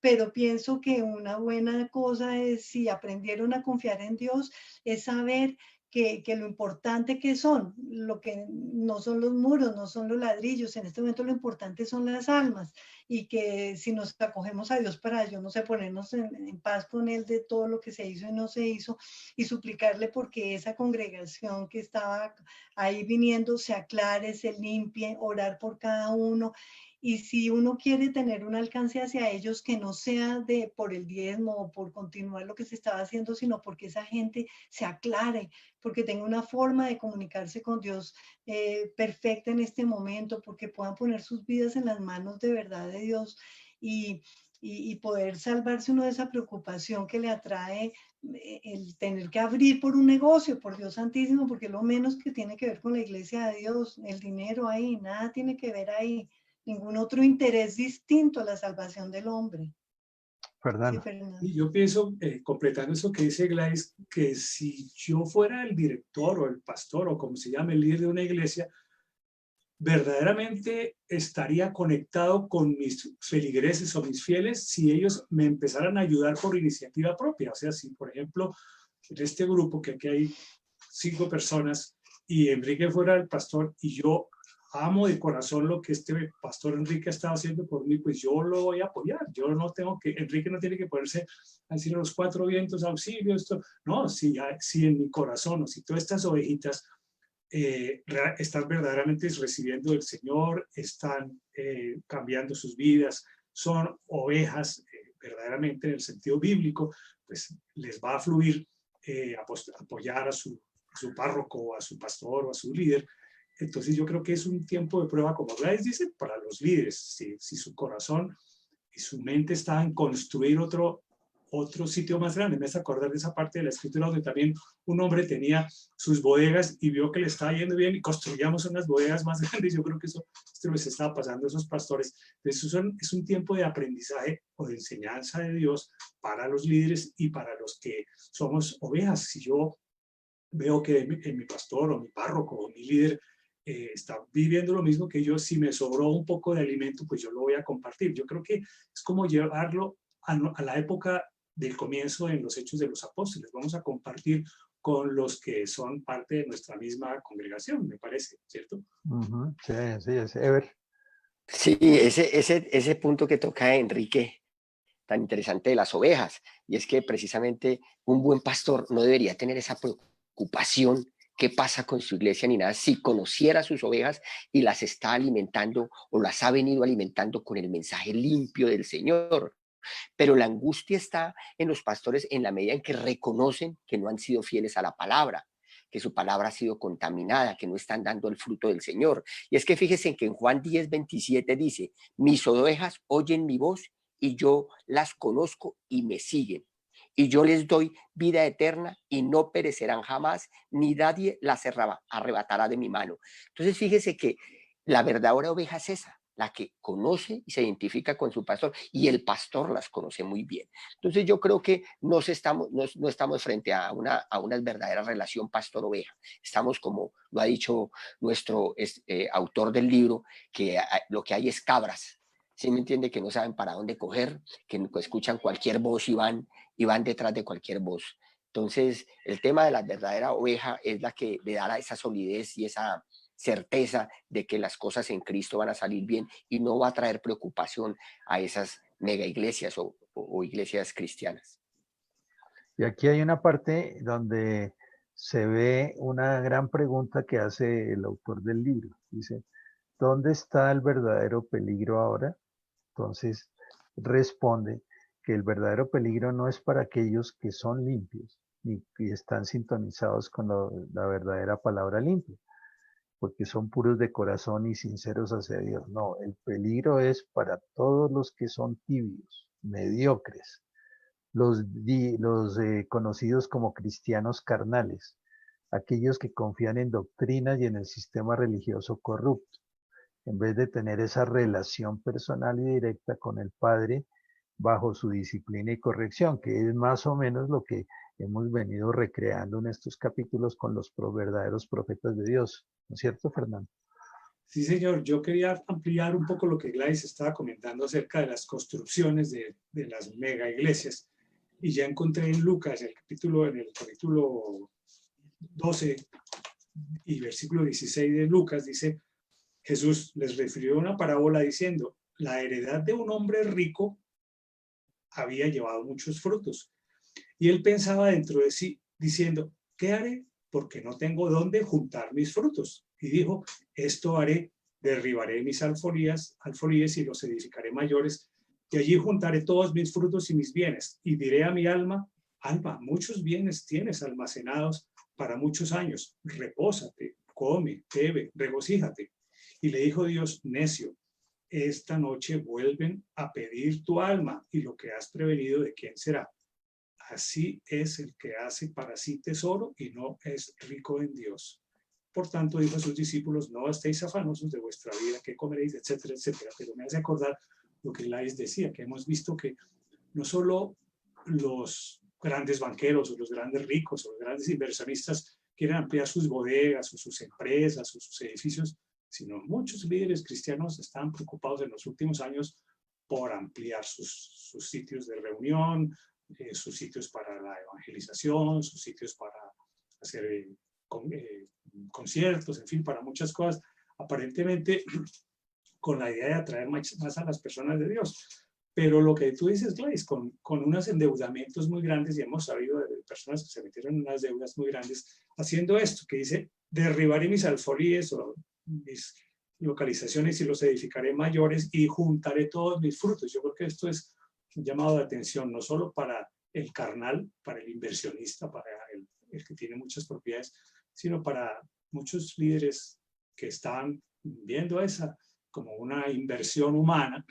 pero pienso que una buena cosa es, si aprendieron a confiar en Dios, es saber que lo importante que son, lo que no son los muros, no son los ladrillos, en este momento lo importante son las almas, y que si nos acogemos a Dios para, yo no sé, ponernos en paz con Él de todo lo que se hizo y no se hizo, y suplicarle porque esa congregación que estaba ahí viniendo se aclare, se limpie, orar por cada uno. Y si uno quiere tener un alcance hacia ellos que no sea de por el diezmo o por continuar lo que se estaba haciendo, sino porque esa gente se aclare, porque tenga una forma de comunicarse con Dios perfecta en este momento, porque puedan poner sus vidas en las manos de verdad de Dios y poder salvarse uno de esa preocupación que le atrae el tener que abrir por un negocio, por Dios santísimo, porque lo menos que tiene que ver con la iglesia de Dios, el dinero ahí, nada tiene que ver ahí, ningún otro interés distinto a la salvación del hombre. Fernando. Sí, Fernando. Y yo pienso, completando eso que dice Gladys, que si yo fuera el director o el pastor o como se llame, el líder de una iglesia, verdaderamente estaría conectado con mis feligreses o mis fieles si ellos me empezaran a ayudar por iniciativa propia. O sea, si por ejemplo, en este grupo, que aquí hay 5 personas, y Enrique fuera el pastor y yo amo de corazón lo que este pastor Enrique ha estado haciendo por mí, pues yo lo voy a apoyar. Yo no tengo que, Enrique no tiene que ponerse a decir a los 4 vientos, auxilio, esto. No, si en mi corazón, o si todas estas ovejitas están verdaderamente recibiendo del Señor, están cambiando sus vidas, son ovejas verdaderamente en el sentido bíblico, pues les va a fluir apoyar a su párroco, a su pastor o a su líder. Entonces yo creo que es un tiempo de prueba, como Gladys dice, para los líderes. Si su corazón y su mente está en construir otro sitio más grande. Me hace acordar de esa parte de la escritura donde también un hombre tenía sus bodegas y vio que le estaba yendo bien y construíamos unas bodegas más grandes. Yo creo que esto les estaba pasando a esos pastores. Entonces es un tiempo de aprendizaje o de enseñanza de Dios para los líderes y para los que somos ovejas. Si yo veo que mi pastor o mi párroco o mi líder está viviendo lo mismo que yo, si me sobró un poco de alimento, pues yo lo voy a compartir. Yo creo que es como llevarlo a la época del comienzo en los Hechos de los Apóstoles. Vamos a compartir con los que son parte de nuestra misma congregación, me parece, ¿cierto? Sí, es Ever. Sí, ese punto que toca Enrique, tan interesante de las ovejas, y es que precisamente un buen pastor no debería tener esa preocupación qué pasa con su iglesia ni nada, si conociera sus ovejas y las está alimentando o las ha venido alimentando con el mensaje limpio del Señor. Pero la angustia está en los pastores en la medida en que reconocen que no han sido fieles a la palabra, que su palabra ha sido contaminada, que no están dando el fruto del Señor. Y es que fíjense que en Juan 10:27 dice, mis ovejas oyen mi voz y yo las conozco y me siguen. Y yo les doy vida eterna y no perecerán jamás, ni nadie las arrebatará de mi mano. Entonces fíjese que la verdadera oveja es esa, la que conoce y se identifica con su pastor, y el pastor las conoce muy bien. Entonces yo creo que no estamos frente a una verdadera relación pastor-oveja. Estamos, como lo ha dicho nuestro autor del libro, que lo que hay es cabras. ¿Sí me entiende? Que no saben para dónde coger, que escuchan cualquier voz y van detrás de cualquier voz. Entonces, el tema de la verdadera oveja es la que le dará esa solidez y esa certeza de que las cosas en Cristo van a salir bien y no va a traer preocupación a esas mega iglesias o iglesias cristianas. Y aquí hay una parte donde se ve una gran pregunta que hace el autor del libro. Dice, ¿dónde está el verdadero peligro ahora? Entonces responde que el verdadero peligro no es para aquellos que son limpios y están sintonizados con la verdadera palabra limpia, porque son puros de corazón y sinceros hacia Dios. No, el peligro es para todos los que son tibios, mediocres, los conocidos como cristianos carnales, aquellos que confían en doctrinas y en el sistema religioso corrupto, en vez de tener esa relación personal y directa con el Padre bajo su disciplina y corrección, que es más o menos lo que hemos venido recreando en estos capítulos con los verdaderos profetas de Dios. ¿No es cierto, Fernando? Sí, señor. Yo quería ampliar un poco lo que Gladys estaba comentando acerca de las construcciones de las mega iglesias. Y ya encontré en Lucas, en el capítulo 12 y versículo 16 de Lucas, dice, Jesús les refirió una parábola diciendo, la heredad de un hombre rico había llevado muchos frutos. Y él pensaba dentro de sí, diciendo, ¿qué haré? Porque no tengo dónde juntar mis frutos. Y dijo, esto haré, derribaré mis alfolíes y los edificaré mayores, y allí juntaré todos mis frutos y mis bienes. Y diré a mi alma, alma, muchos bienes tienes almacenados para muchos años. Repósate, come, bebe, regocíjate. Y le dijo Dios, necio, esta noche vuelven a pedir tu alma, y lo que has prevenido, ¿de quién será? Así es el que hace para sí tesoro y no es rico en Dios. Por tanto, dijo a sus discípulos, no estéis afanosos de vuestra vida, qué comeréis, etcétera, etcétera. Pero me hace acordar lo que Lais decía, que hemos visto que no solo los grandes banqueros o los grandes ricos o los grandes inversionistas quieren ampliar sus bodegas o sus empresas o sus edificios, sino muchos líderes cristianos están preocupados en los últimos años por ampliar sus sitios de reunión, sus sitios para la evangelización, sus sitios para hacer conciertos, en fin, para muchas cosas, aparentemente con la idea de atraer más a las personas de Dios. Pero lo que tú dices, Gladys, con unos endeudamientos muy grandes, y hemos sabido de personas que se metieron en unas deudas muy grandes, haciendo esto, que dice, derribaré mis alfolíes o mis localizaciones y los edificaré mayores y juntaré todos mis frutos. Yo creo que esto es llamado de atención, no solo para el carnal, para el inversionista, para el que tiene muchas propiedades, sino para muchos líderes que estaban viendo esa como una inversión humana,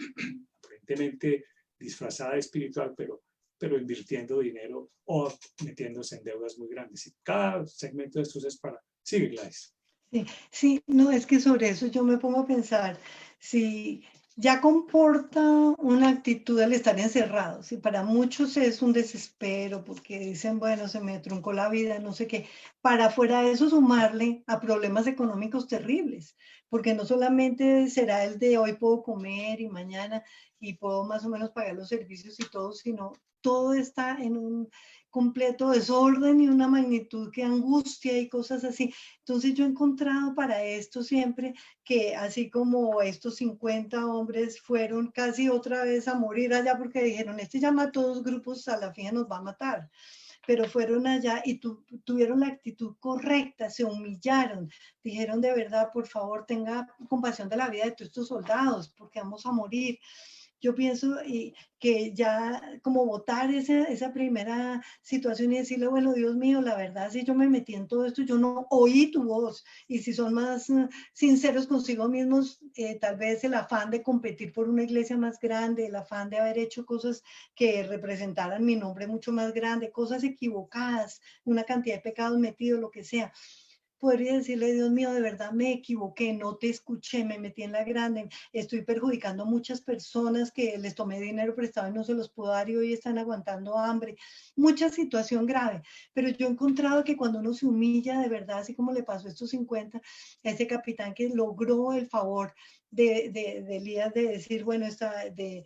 aparentemente disfrazada de espiritual, pero invirtiendo dinero o metiéndose en deudas muy grandes. Y cada segmento de estos es para... Sigue, Gladys. Sí, sí, no, es que sobre eso yo me pongo a pensar, si ya comporta una actitud al estar encerrados, y para muchos es un desespero porque dicen, bueno, se me truncó la vida, no sé qué, para fuera de eso sumarle a problemas económicos terribles, porque no solamente será el de hoy puedo comer y mañana y puedo más o menos pagar los servicios y todo, sino todo está en un completo desorden y una magnitud que angustia y cosas así. Entonces yo he encontrado para esto siempre que así como estos 50 hombres fueron casi otra vez a morir allá porque dijeron, este ya mató 2 grupos, a la fija nos va a matar. Pero fueron allá y tuvieron la actitud correcta, se humillaron, dijeron de verdad, por favor, tenga compasión de la vida de todos estos soldados, porque vamos a morir. Yo pienso que ya como votar esa primera situación y decirle, bueno, Dios mío, la verdad, si yo me metí en todo esto, yo no oí tu voz. Y si son más sinceros consigo mismos, tal vez el afán de competir por una iglesia más grande, el afán de haber hecho cosas que representaran mi nombre mucho más grande, cosas equivocadas, una cantidad de pecados metidos, lo que sea. Podría decirle, Dios mío, de verdad me equivoqué, no te escuché, me metí en la grande, estoy perjudicando a muchas personas que les tomé dinero prestado y no se los puedo dar y hoy están aguantando hambre. Mucha situación grave, pero yo he encontrado que cuando uno se humilla de verdad, así como le pasó a estos 50, a ese capitán que logró el favor de Elías de decir, bueno, de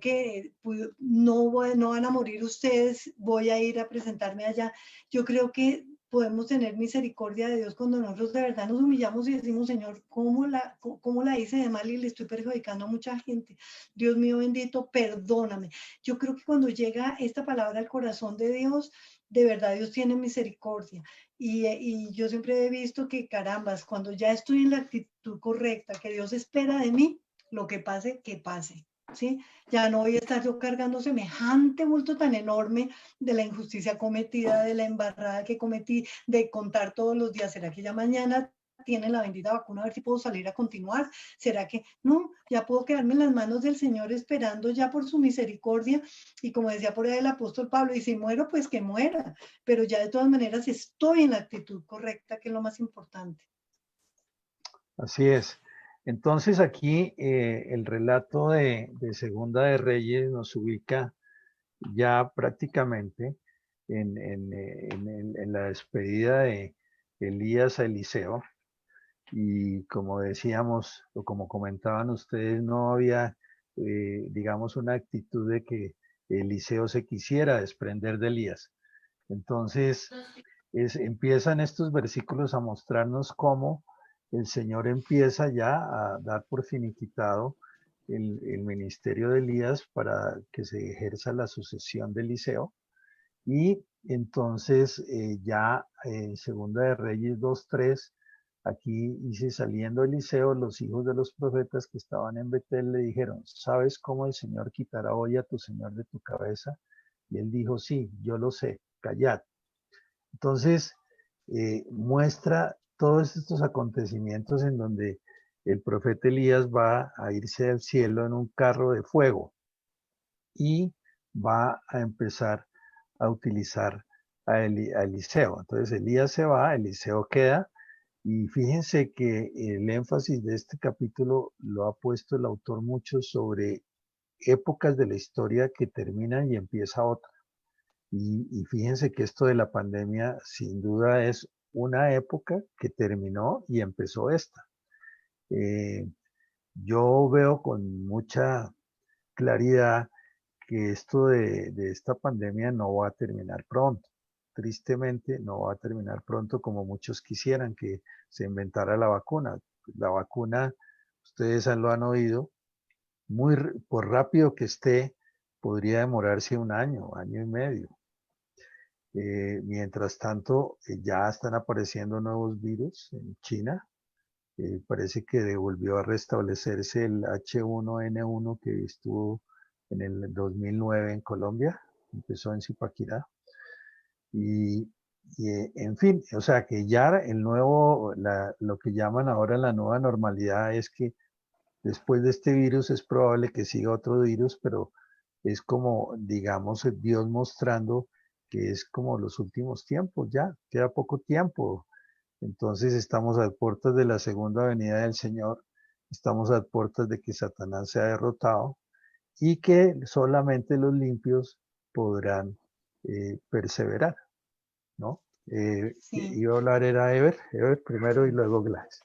que no van a morir ustedes, voy a ir a presentarme allá. Yo creo que podemos tener misericordia de Dios cuando nosotros de verdad nos humillamos y decimos, Señor, ¿cómo la hice de mal y le estoy perjudicando a mucha gente? Dios mío bendito, perdóname. Yo creo que cuando llega esta palabra al corazón de Dios, de verdad Dios tiene misericordia. Y yo siempre he visto que, carambas, cuando ya estoy en la actitud correcta, que Dios espera de mí, lo que pase, ¿sí? Ya no voy a estar yo cargando semejante bulto tan enorme de la injusticia cometida, de la embarrada que cometí, de contar todos los días, ¿será que ya mañana tiene la bendita vacuna, a ver si puedo salir a continuar? ¿Será que no? Ya puedo quedarme en las manos del Señor esperando ya por su misericordia y como decía por ahí el apóstol Pablo, y si muero, pues que muera, pero ya de todas maneras estoy en la actitud correcta, que es lo más importante. Así es. Entonces aquí el relato de Segunda de Reyes nos ubica ya prácticamente en la despedida de Elías a Eliseo. Y como decíamos, o como comentaban ustedes, no había, digamos, una actitud de que Eliseo se quisiera desprender de Elías. Entonces, empiezan estos versículos a mostrarnos cómo el Señor empieza ya a dar por finiquitado el ministerio de Elías para que se ejerza la sucesión de Eliseo. Y entonces ya en Segunda de Reyes 2:3, aquí dice, saliendo Eliseo, los hijos de los profetas que estaban en Betel le dijeron, ¿sabes cómo el Señor quitará hoy a tu Señor de tu cabeza? Y él dijo, sí, yo lo sé, callad. Entonces, muestra todos estos acontecimientos en donde el profeta Elías va a irse al cielo en un carro de fuego y va a empezar a utilizar a Eliseo. Entonces Elías se va, Eliseo queda, y fíjense que el énfasis de este capítulo lo ha puesto el autor mucho sobre épocas de la historia que terminan y empieza otra. Y fíjense que esto de la pandemia sin duda es una época que terminó y empezó esta. Yo veo con mucha claridad que esto de esta pandemia no va a terminar pronto. Tristemente no va a terminar pronto como muchos quisieran que se inventara la vacuna. La vacuna, ustedes lo han oído, por rápido que esté, podría demorarse un año, año y medio. Mientras tanto, ya están apareciendo nuevos virus en China. Parece que volvió a restablecerse el H1N1 que estuvo en el 2009 en Colombia, empezó en Zipaquirá. En fin, o sea que ya el nuevo, lo que llaman ahora la nueva normalidad es que después de este virus es probable que siga otro virus, pero es como, digamos, Dios mostrando que es como los últimos tiempos, ya, queda poco tiempo. Entonces estamos a puertas de la segunda venida del Señor, estamos a puertas de que Satanás sea derrotado y que solamente los limpios podrán perseverar, ¿no? Sí. Iba a hablar era Ever primero y luego Glass.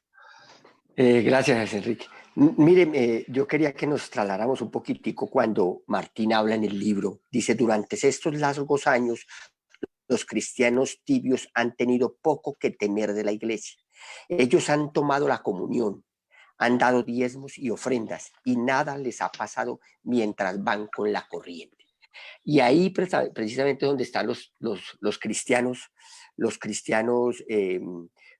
Gracias, Enrique. Mire, yo quería que nos trasladáramos un poquitico cuando Martín habla en el libro. Dice, durante estos largos años, los cristianos tibios han tenido poco que temer de la iglesia. Ellos han tomado la comunión, han dado diezmos y ofrendas y nada les ha pasado mientras van con la corriente. Y ahí precisamente donde están los cristianos, los cristianos,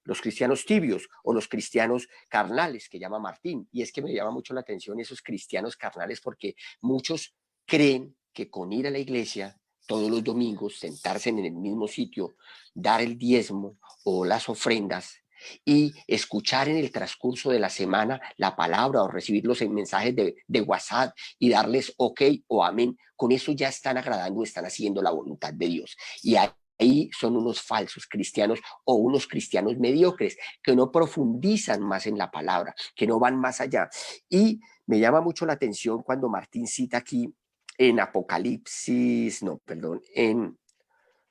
los cristianos tibios o los cristianos carnales, que llama Martín. Y es que me llama mucho la atención esos cristianos carnales porque muchos creen que con ir a la iglesia todos los domingos, sentarse en el mismo sitio, dar el diezmo o las ofrendas y escuchar en el transcurso de la semana la palabra o recibir los mensajes de WhatsApp y darles ok o amén, con eso ya están agradando, están haciendo la voluntad de Dios. Y ahí son unos falsos cristianos o unos cristianos mediocres que no profundizan más en la palabra, que no van más allá. Y me llama mucho la atención cuando Martín cita aquí en Apocalipsis, no, perdón, en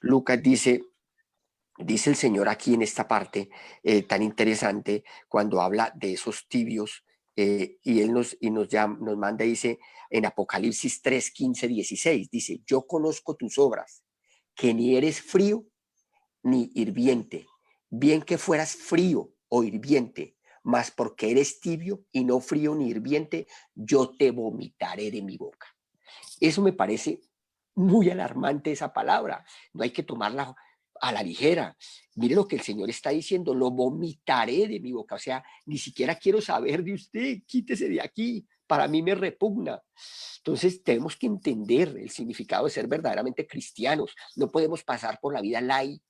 Lucas dice el Señor aquí en esta parte tan interesante cuando habla de esos tibios y Él nos manda, dice en Apocalipsis 3, 15, 16, dice, yo conozco tus obras, que ni eres frío ni hirviente, bien que fueras frío o hirviente, mas porque eres tibio y no frío ni hirviente, yo te vomitaré de mi boca. Eso me parece muy alarmante esa palabra, no hay que tomarla a la ligera. Mire lo que el Señor está diciendo, lo vomitaré de mi boca, o sea, ni siquiera quiero saber de usted, quítese de aquí, para mí me repugna. Entonces tenemos que entender el significado de ser verdaderamente cristianos, no podemos pasar por la vida light,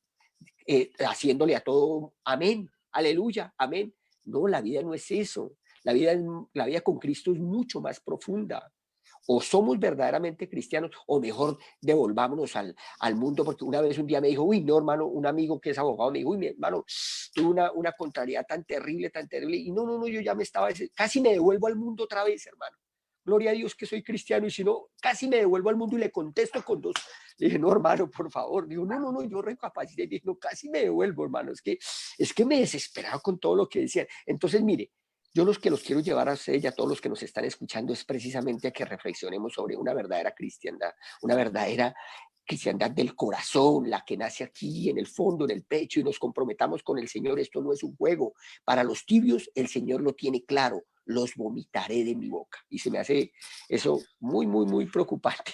haciéndole a todo amén, aleluya, amén. No, la vida no es eso, la vida con Cristo es mucho más profunda. O somos verdaderamente cristianos, o mejor devolvámonos al mundo, porque un día me dijo, uy, no, hermano, un amigo que es abogado me dijo, uy, mi hermano, tuve una contrariedad tan terrible, y no, yo ya me estaba, casi me devuelvo al mundo otra vez, hermano. Gloria a Dios que soy cristiano, y si no, casi me devuelvo al mundo y le contesto con dos. Le dije, no, hermano, por favor. Digo, no, yo recapacité. Dije, no, casi me devuelvo, hermano. Es que me desesperaba con todo lo que decían. Entonces, mire, yo los quiero llevar a ustedes y a todos los que nos están escuchando es precisamente a que reflexionemos sobre una verdadera cristiandad, una verdadera cristiandad del corazón, la que nace aquí en el fondo, en el pecho, y nos comprometamos con el Señor. Esto no es un juego. Para los tibios, el Señor lo tiene claro, los vomitaré de mi boca. Y se me hace eso muy, muy, muy preocupante.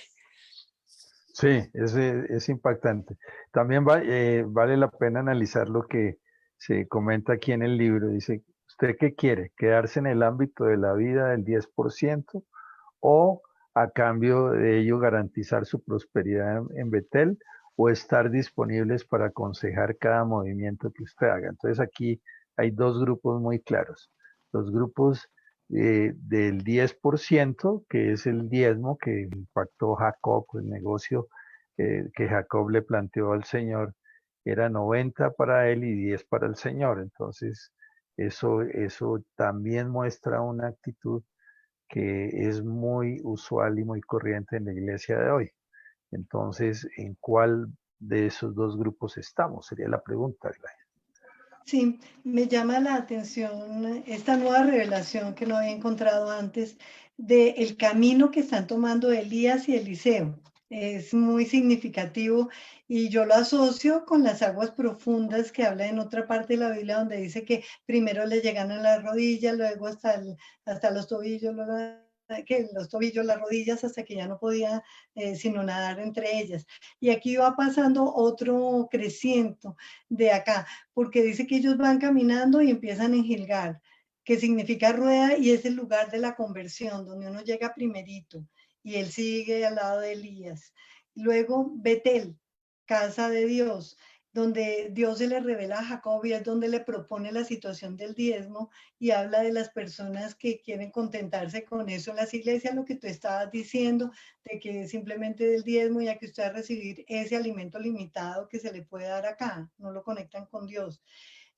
Sí, es impactante. También vale la pena analizar lo que se comenta aquí en el libro. Dice, ¿usted qué quiere? ¿Quedarse en el ámbito de la vida del 10% o a cambio de ello garantizar su prosperidad en Betel o estar disponibles para aconsejar cada movimiento que usted haga? Entonces aquí hay dos grupos muy claros. Los grupos del 10%, que es el diezmo que impactó Jacob, el negocio que Jacob le planteó al Señor, era 90 para él y 10 para el Señor. Entonces, eso también muestra una actitud que es muy usual y muy corriente en la iglesia de hoy. Entonces, ¿en cuál de esos dos grupos estamos? Sería la pregunta, Gladys. Sí, me llama la atención esta nueva revelación que no había encontrado antes del camino que están tomando Elías y Eliseo. Es muy significativo y yo lo asocio con las aguas profundas que habla en otra parte de la Biblia donde dice que primero le llegan a las rodillas, luego hasta los tobillos, las rodillas, hasta que ya no podía sino nadar entre ellas. Y aquí va pasando otro creciente de acá, porque dice que ellos van caminando y empiezan en Gilgal, que significa rueda y es el lugar de la conversión, donde uno llega primerito. y él sigue al lado de Elías. Luego Betel, casa de Dios, donde Dios se le revela a Jacob y es donde le propone la situación del diezmo y habla de las personas que quieren contentarse con eso en las iglesias, lo que tú estabas diciendo, de que simplemente del diezmo, ya que usted va a recibir ese alimento limitado que se le puede dar acá, no lo conectan con Dios.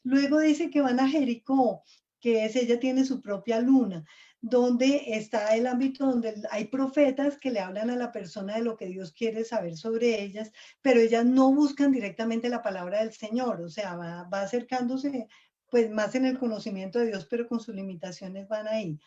Luego dice que van a Jericó, que es, ella tiene su propia luna, donde está el ámbito donde hay profetas que le hablan a la persona de lo que Dios quiere saber sobre ellas, pero ellas no buscan directamente la palabra del Señor, o sea, va acercándose pues más en el conocimiento de Dios, pero con sus limitaciones van ahí.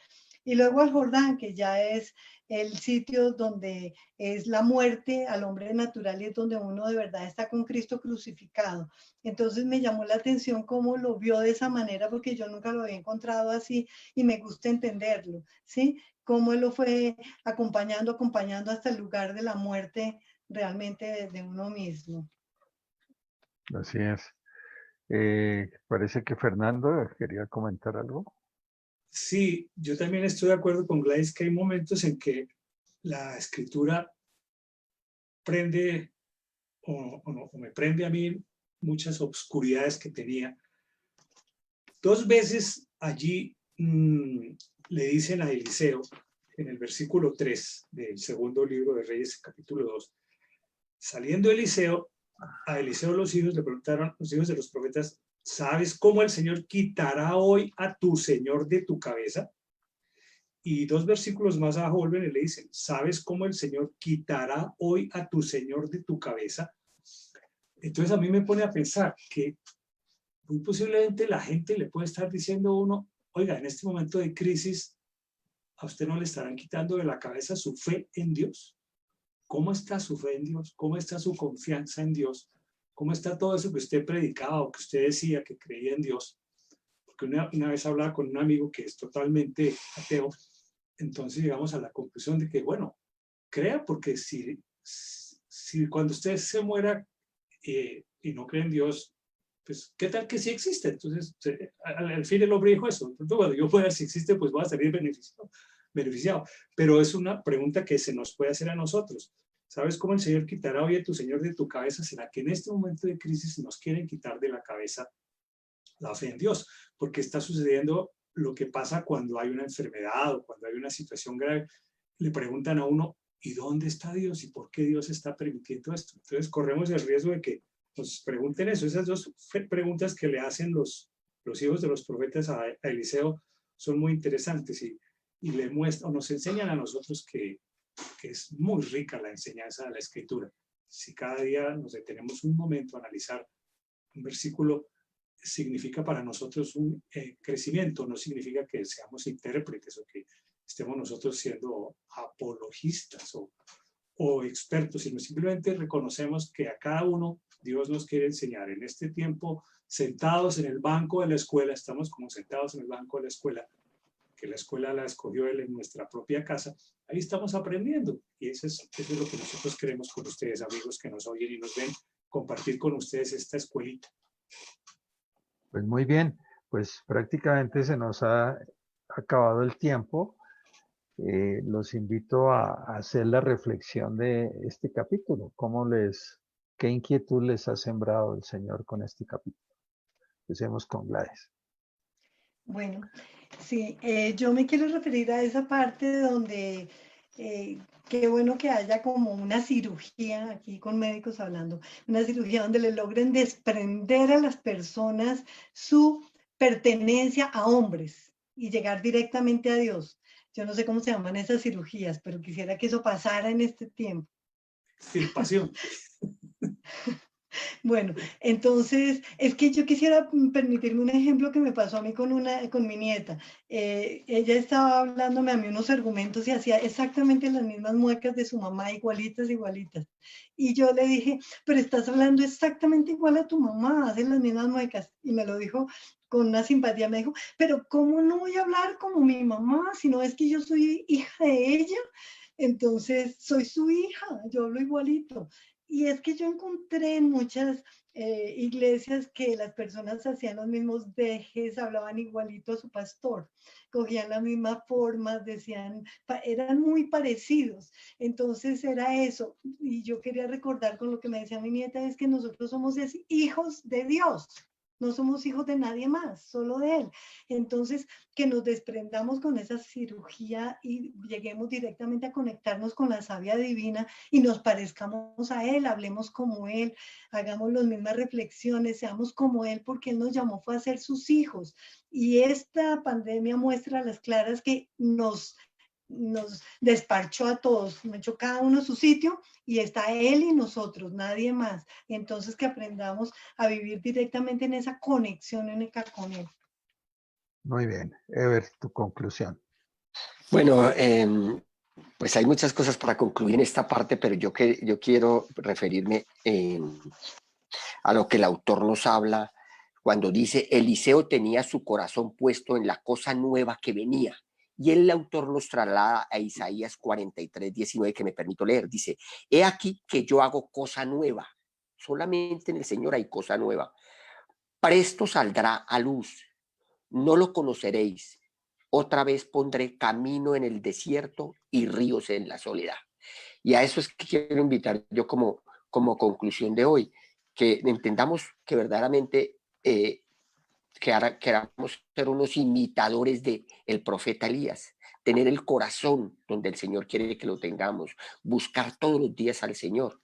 Y luego al Jordán, que ya es el sitio donde es la muerte al hombre natural y es donde uno de verdad está con Cristo crucificado. Entonces me llamó la atención cómo lo vio de esa manera, porque yo nunca lo había encontrado así y me gusta entenderlo, ¿sí? Cómo él lo fue acompañando hasta el lugar de la muerte realmente de uno mismo. Así es. Parece que Fernando quería comentar algo. Sí, yo también estoy de acuerdo con Gladys que hay momentos en que la escritura prende o me prende a mí muchas obscuridades que tenía. 2 veces allí le dicen a Eliseo, en el versículo 3 del segundo libro de Reyes, capítulo 2, saliendo Eliseo, a Eliseo los hijos le preguntaron, los hijos de los profetas, ¿sabes cómo el Señor quitará hoy a tu Señor de tu cabeza? Y 2 versículos más abajo vuelven y le dicen, ¿sabes cómo el Señor quitará hoy a tu Señor de tu cabeza? Entonces a mí me pone a pensar que muy posiblemente la gente le puede estar diciendo a uno, oiga, en este momento de crisis, ¿a usted no le estarán quitando de la cabeza su fe en Dios? ¿Cómo está su fe en Dios? ¿Cómo está su confianza en Dios? ¿Cómo está todo eso que usted predicaba o que usted decía que creía en Dios? Porque una vez hablaba con un amigo que es totalmente ateo, entonces llegamos a la conclusión de que, bueno, crea, porque si cuando usted se muera y no cree en Dios, pues, ¿qué tal que sí existe? Entonces, al fin el hombre dijo eso. Entonces, cuando yo fuera, si existe, pues voy a salir beneficiado. Pero es una pregunta que se nos puede hacer a nosotros. ¿Sabes cómo el Señor quitará hoy a tu Señor de tu cabeza? ¿Será que en este momento de crisis nos quieren quitar de la cabeza la fe en Dios? Porque está sucediendo lo que pasa cuando hay una enfermedad o cuando hay una situación grave. Le preguntan a uno, ¿y dónde está Dios? ¿Y por qué Dios está permitiendo esto? Entonces corremos el riesgo de que nos pregunten eso. Esas 2 preguntas que le hacen los hijos de los profetas a Eliseo son muy interesantes y le muestran, o nos enseñan a nosotros que es muy rica la enseñanza de la Escritura. Si cada día nos detenemos un momento a analizar un versículo, significa para nosotros un crecimiento, no significa que seamos intérpretes o que estemos nosotros siendo apologistas o expertos, sino simplemente reconocemos que a cada uno Dios nos quiere enseñar. En este tiempo, sentados en el banco de la escuela, estamos como sentados en el banco de la escuela, que la escuela la escogió él en nuestra propia casa, ahí estamos aprendiendo. Y eso es lo que nosotros queremos con ustedes, amigos que nos oyen y nos ven, compartir con ustedes esta escuelita. Pues muy bien, pues prácticamente se nos ha acabado el tiempo. Los invito a hacer la reflexión de este capítulo. ¿Qué inquietud les ha sembrado el Señor con este capítulo? Empecemos con Gladys. Bueno, sí, yo me quiero referir a esa parte donde qué bueno que haya como una cirugía, aquí con médicos hablando, una cirugía donde le logren desprender a las personas su pertenencia a hombres y llegar directamente a Dios. Yo no sé cómo se llaman esas cirugías, pero quisiera que eso pasara en este tiempo. Extirpación. Bueno, entonces, es que yo quisiera permitirme un ejemplo que me pasó a mí con mi nieta. Ella estaba hablándome a mí unos argumentos y hacía exactamente las mismas muecas de su mamá, igualitas, igualitas. Y yo le dije, pero estás hablando exactamente igual a tu mamá, haces las mismas muecas. Y me lo dijo con una simpatía, me dijo, pero ¿cómo no voy a hablar como mi mamá? Si no es que yo soy hija de ella, entonces soy su hija, yo hablo igualito. Y es que yo encontré en muchas iglesias que las personas hacían los mismos dejes, hablaban igualito a su pastor, cogían la misma forma, decían, eran muy parecidos. Entonces era eso. Y yo quería recordar con lo que me decía mi nieta, es que nosotros somos hijos de Dios. No somos hijos de nadie más, solo de Él. Entonces, que nos desprendamos con esa cirugía y lleguemos directamente a conectarnos con la savia divina y nos parezcamos a Él, hablemos como Él, hagamos las mismas reflexiones, seamos como Él, porque Él nos llamó fue a ser sus hijos. Y esta pandemia muestra a las claras que nos desparchó a todos, me echó cada uno a su sitio y está Él y nosotros, nadie más. Entonces que aprendamos a vivir directamente en esa conexión única con Él. Muy bien. Ever, tu conclusión. Bueno, pues hay muchas cosas para concluir en esta parte, pero yo quiero referirme a lo que el autor nos habla cuando dice: Eliseo tenía su corazón puesto en la cosa nueva que venía. Y el autor nos traslada a Isaías 43:19, que me permito leer. Dice: he aquí que yo hago cosa nueva. Solamente en el Señor hay cosa nueva. Presto saldrá a luz. No lo conoceréis. Otra vez pondré camino en el desierto y ríos en la soledad. Y a eso es que quiero invitar yo como conclusión de hoy, que entendamos que verdaderamente queramos ser unos imitadores del profeta Elías, tener el corazón donde el Señor quiere que lo tengamos, buscar todos los días al Señor.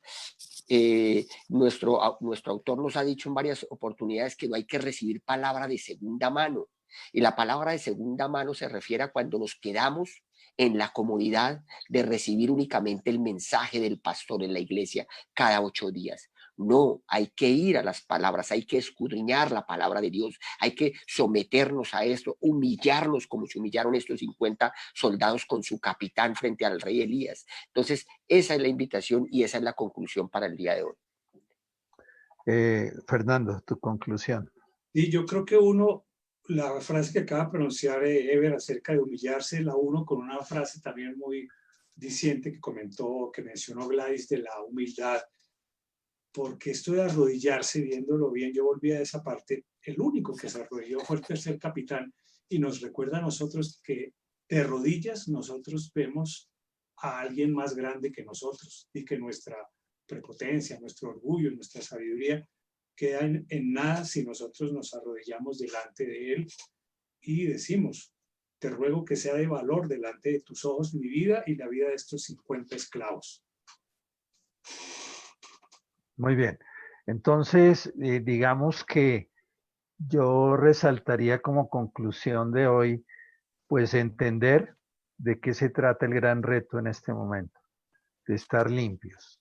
Nuestro autor nos ha dicho en varias oportunidades que no hay que recibir palabra de segunda mano. Y la palabra de segunda mano se refiere a cuando nos quedamos en la comodidad de recibir únicamente el mensaje del pastor en la iglesia cada 8 días. No, hay que ir a las palabras, hay que escudriñar la palabra de Dios, hay que someternos a esto, humillarnos como se humillaron estos 50 soldados con su capitán frente al rey Elías. Entonces, esa es la invitación y esa es la conclusión para el día de hoy. Fernando, tu conclusión. Y yo creo que la frase que acaba de pronunciar Ever acerca de humillarse, la uno con una frase también muy diciente que mencionó Gladys, de la humildad. Porque esto de arrodillarse, viéndolo bien, yo volví a esa parte, el único que se arrodilló fue el tercer capitán y nos recuerda a nosotros que de rodillas nosotros vemos a alguien más grande que nosotros y que nuestra prepotencia, nuestro orgullo, nuestra sabiduría queda en nada si nosotros nos arrodillamos delante de Él y decimos: te ruego que sea de valor delante de tus ojos mi vida y la vida de estos 50 esclavos. Muy bien. Entonces, digamos que yo resaltaría como conclusión de hoy, pues entender de qué se trata el gran reto en este momento, de estar limpios.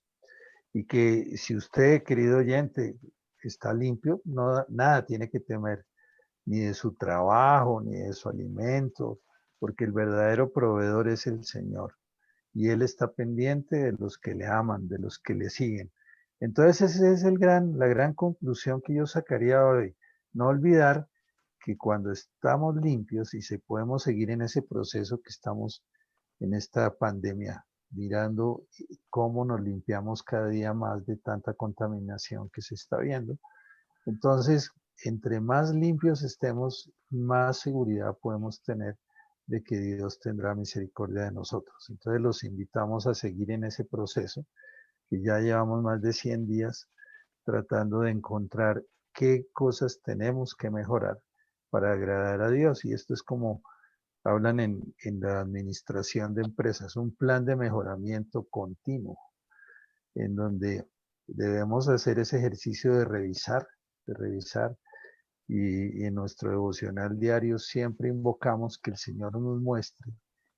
Y que si usted, querido oyente, está limpio, nada tiene que temer, ni de su trabajo, ni de su alimento, porque el verdadero proveedor es el Señor. Y Él está pendiente de los que le aman, de los que le siguen. Entonces esa es la gran conclusión que yo sacaría hoy. No olvidar que cuando estamos limpios y se podemos seguir en ese proceso que estamos en esta pandemia, mirando cómo nos limpiamos cada día más de tanta contaminación que se está viendo. Entonces, entre más limpios estemos, más seguridad podemos tener de que Dios tendrá misericordia de nosotros. Entonces los invitamos a seguir en ese proceso, que ya llevamos más de 100 días tratando de encontrar qué cosas tenemos que mejorar para agradar a Dios. Y esto es como hablan en la administración de empresas, un plan de mejoramiento continuo, en donde debemos hacer ese ejercicio de revisar, y en nuestro devocional diario siempre invocamos que el Señor nos muestre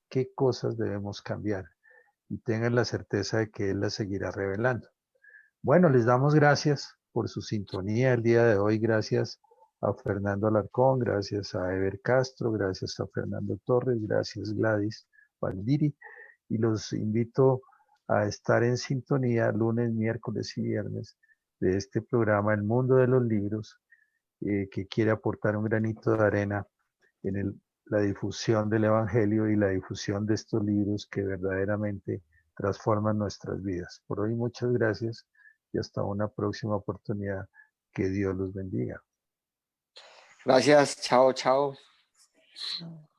qué cosas debemos cambiar y tengan la certeza de que Él las seguirá revelando. Bueno, les damos gracias por su sintonía el día de hoy. Gracias a Fernando Alarcón, gracias a Ever Castro, gracias a Fernando Torres, gracias Gladys Valdiri. Y los invito a estar en sintonía lunes, miércoles y viernes de este programa El Mundo de los Libros, que quiere aportar un granito de arena en la difusión del Evangelio y la difusión de estos libros que verdaderamente transforman nuestras vidas. Por hoy muchas gracias y hasta una próxima oportunidad Que Dios los bendiga. Gracias, chao, chao. Chao.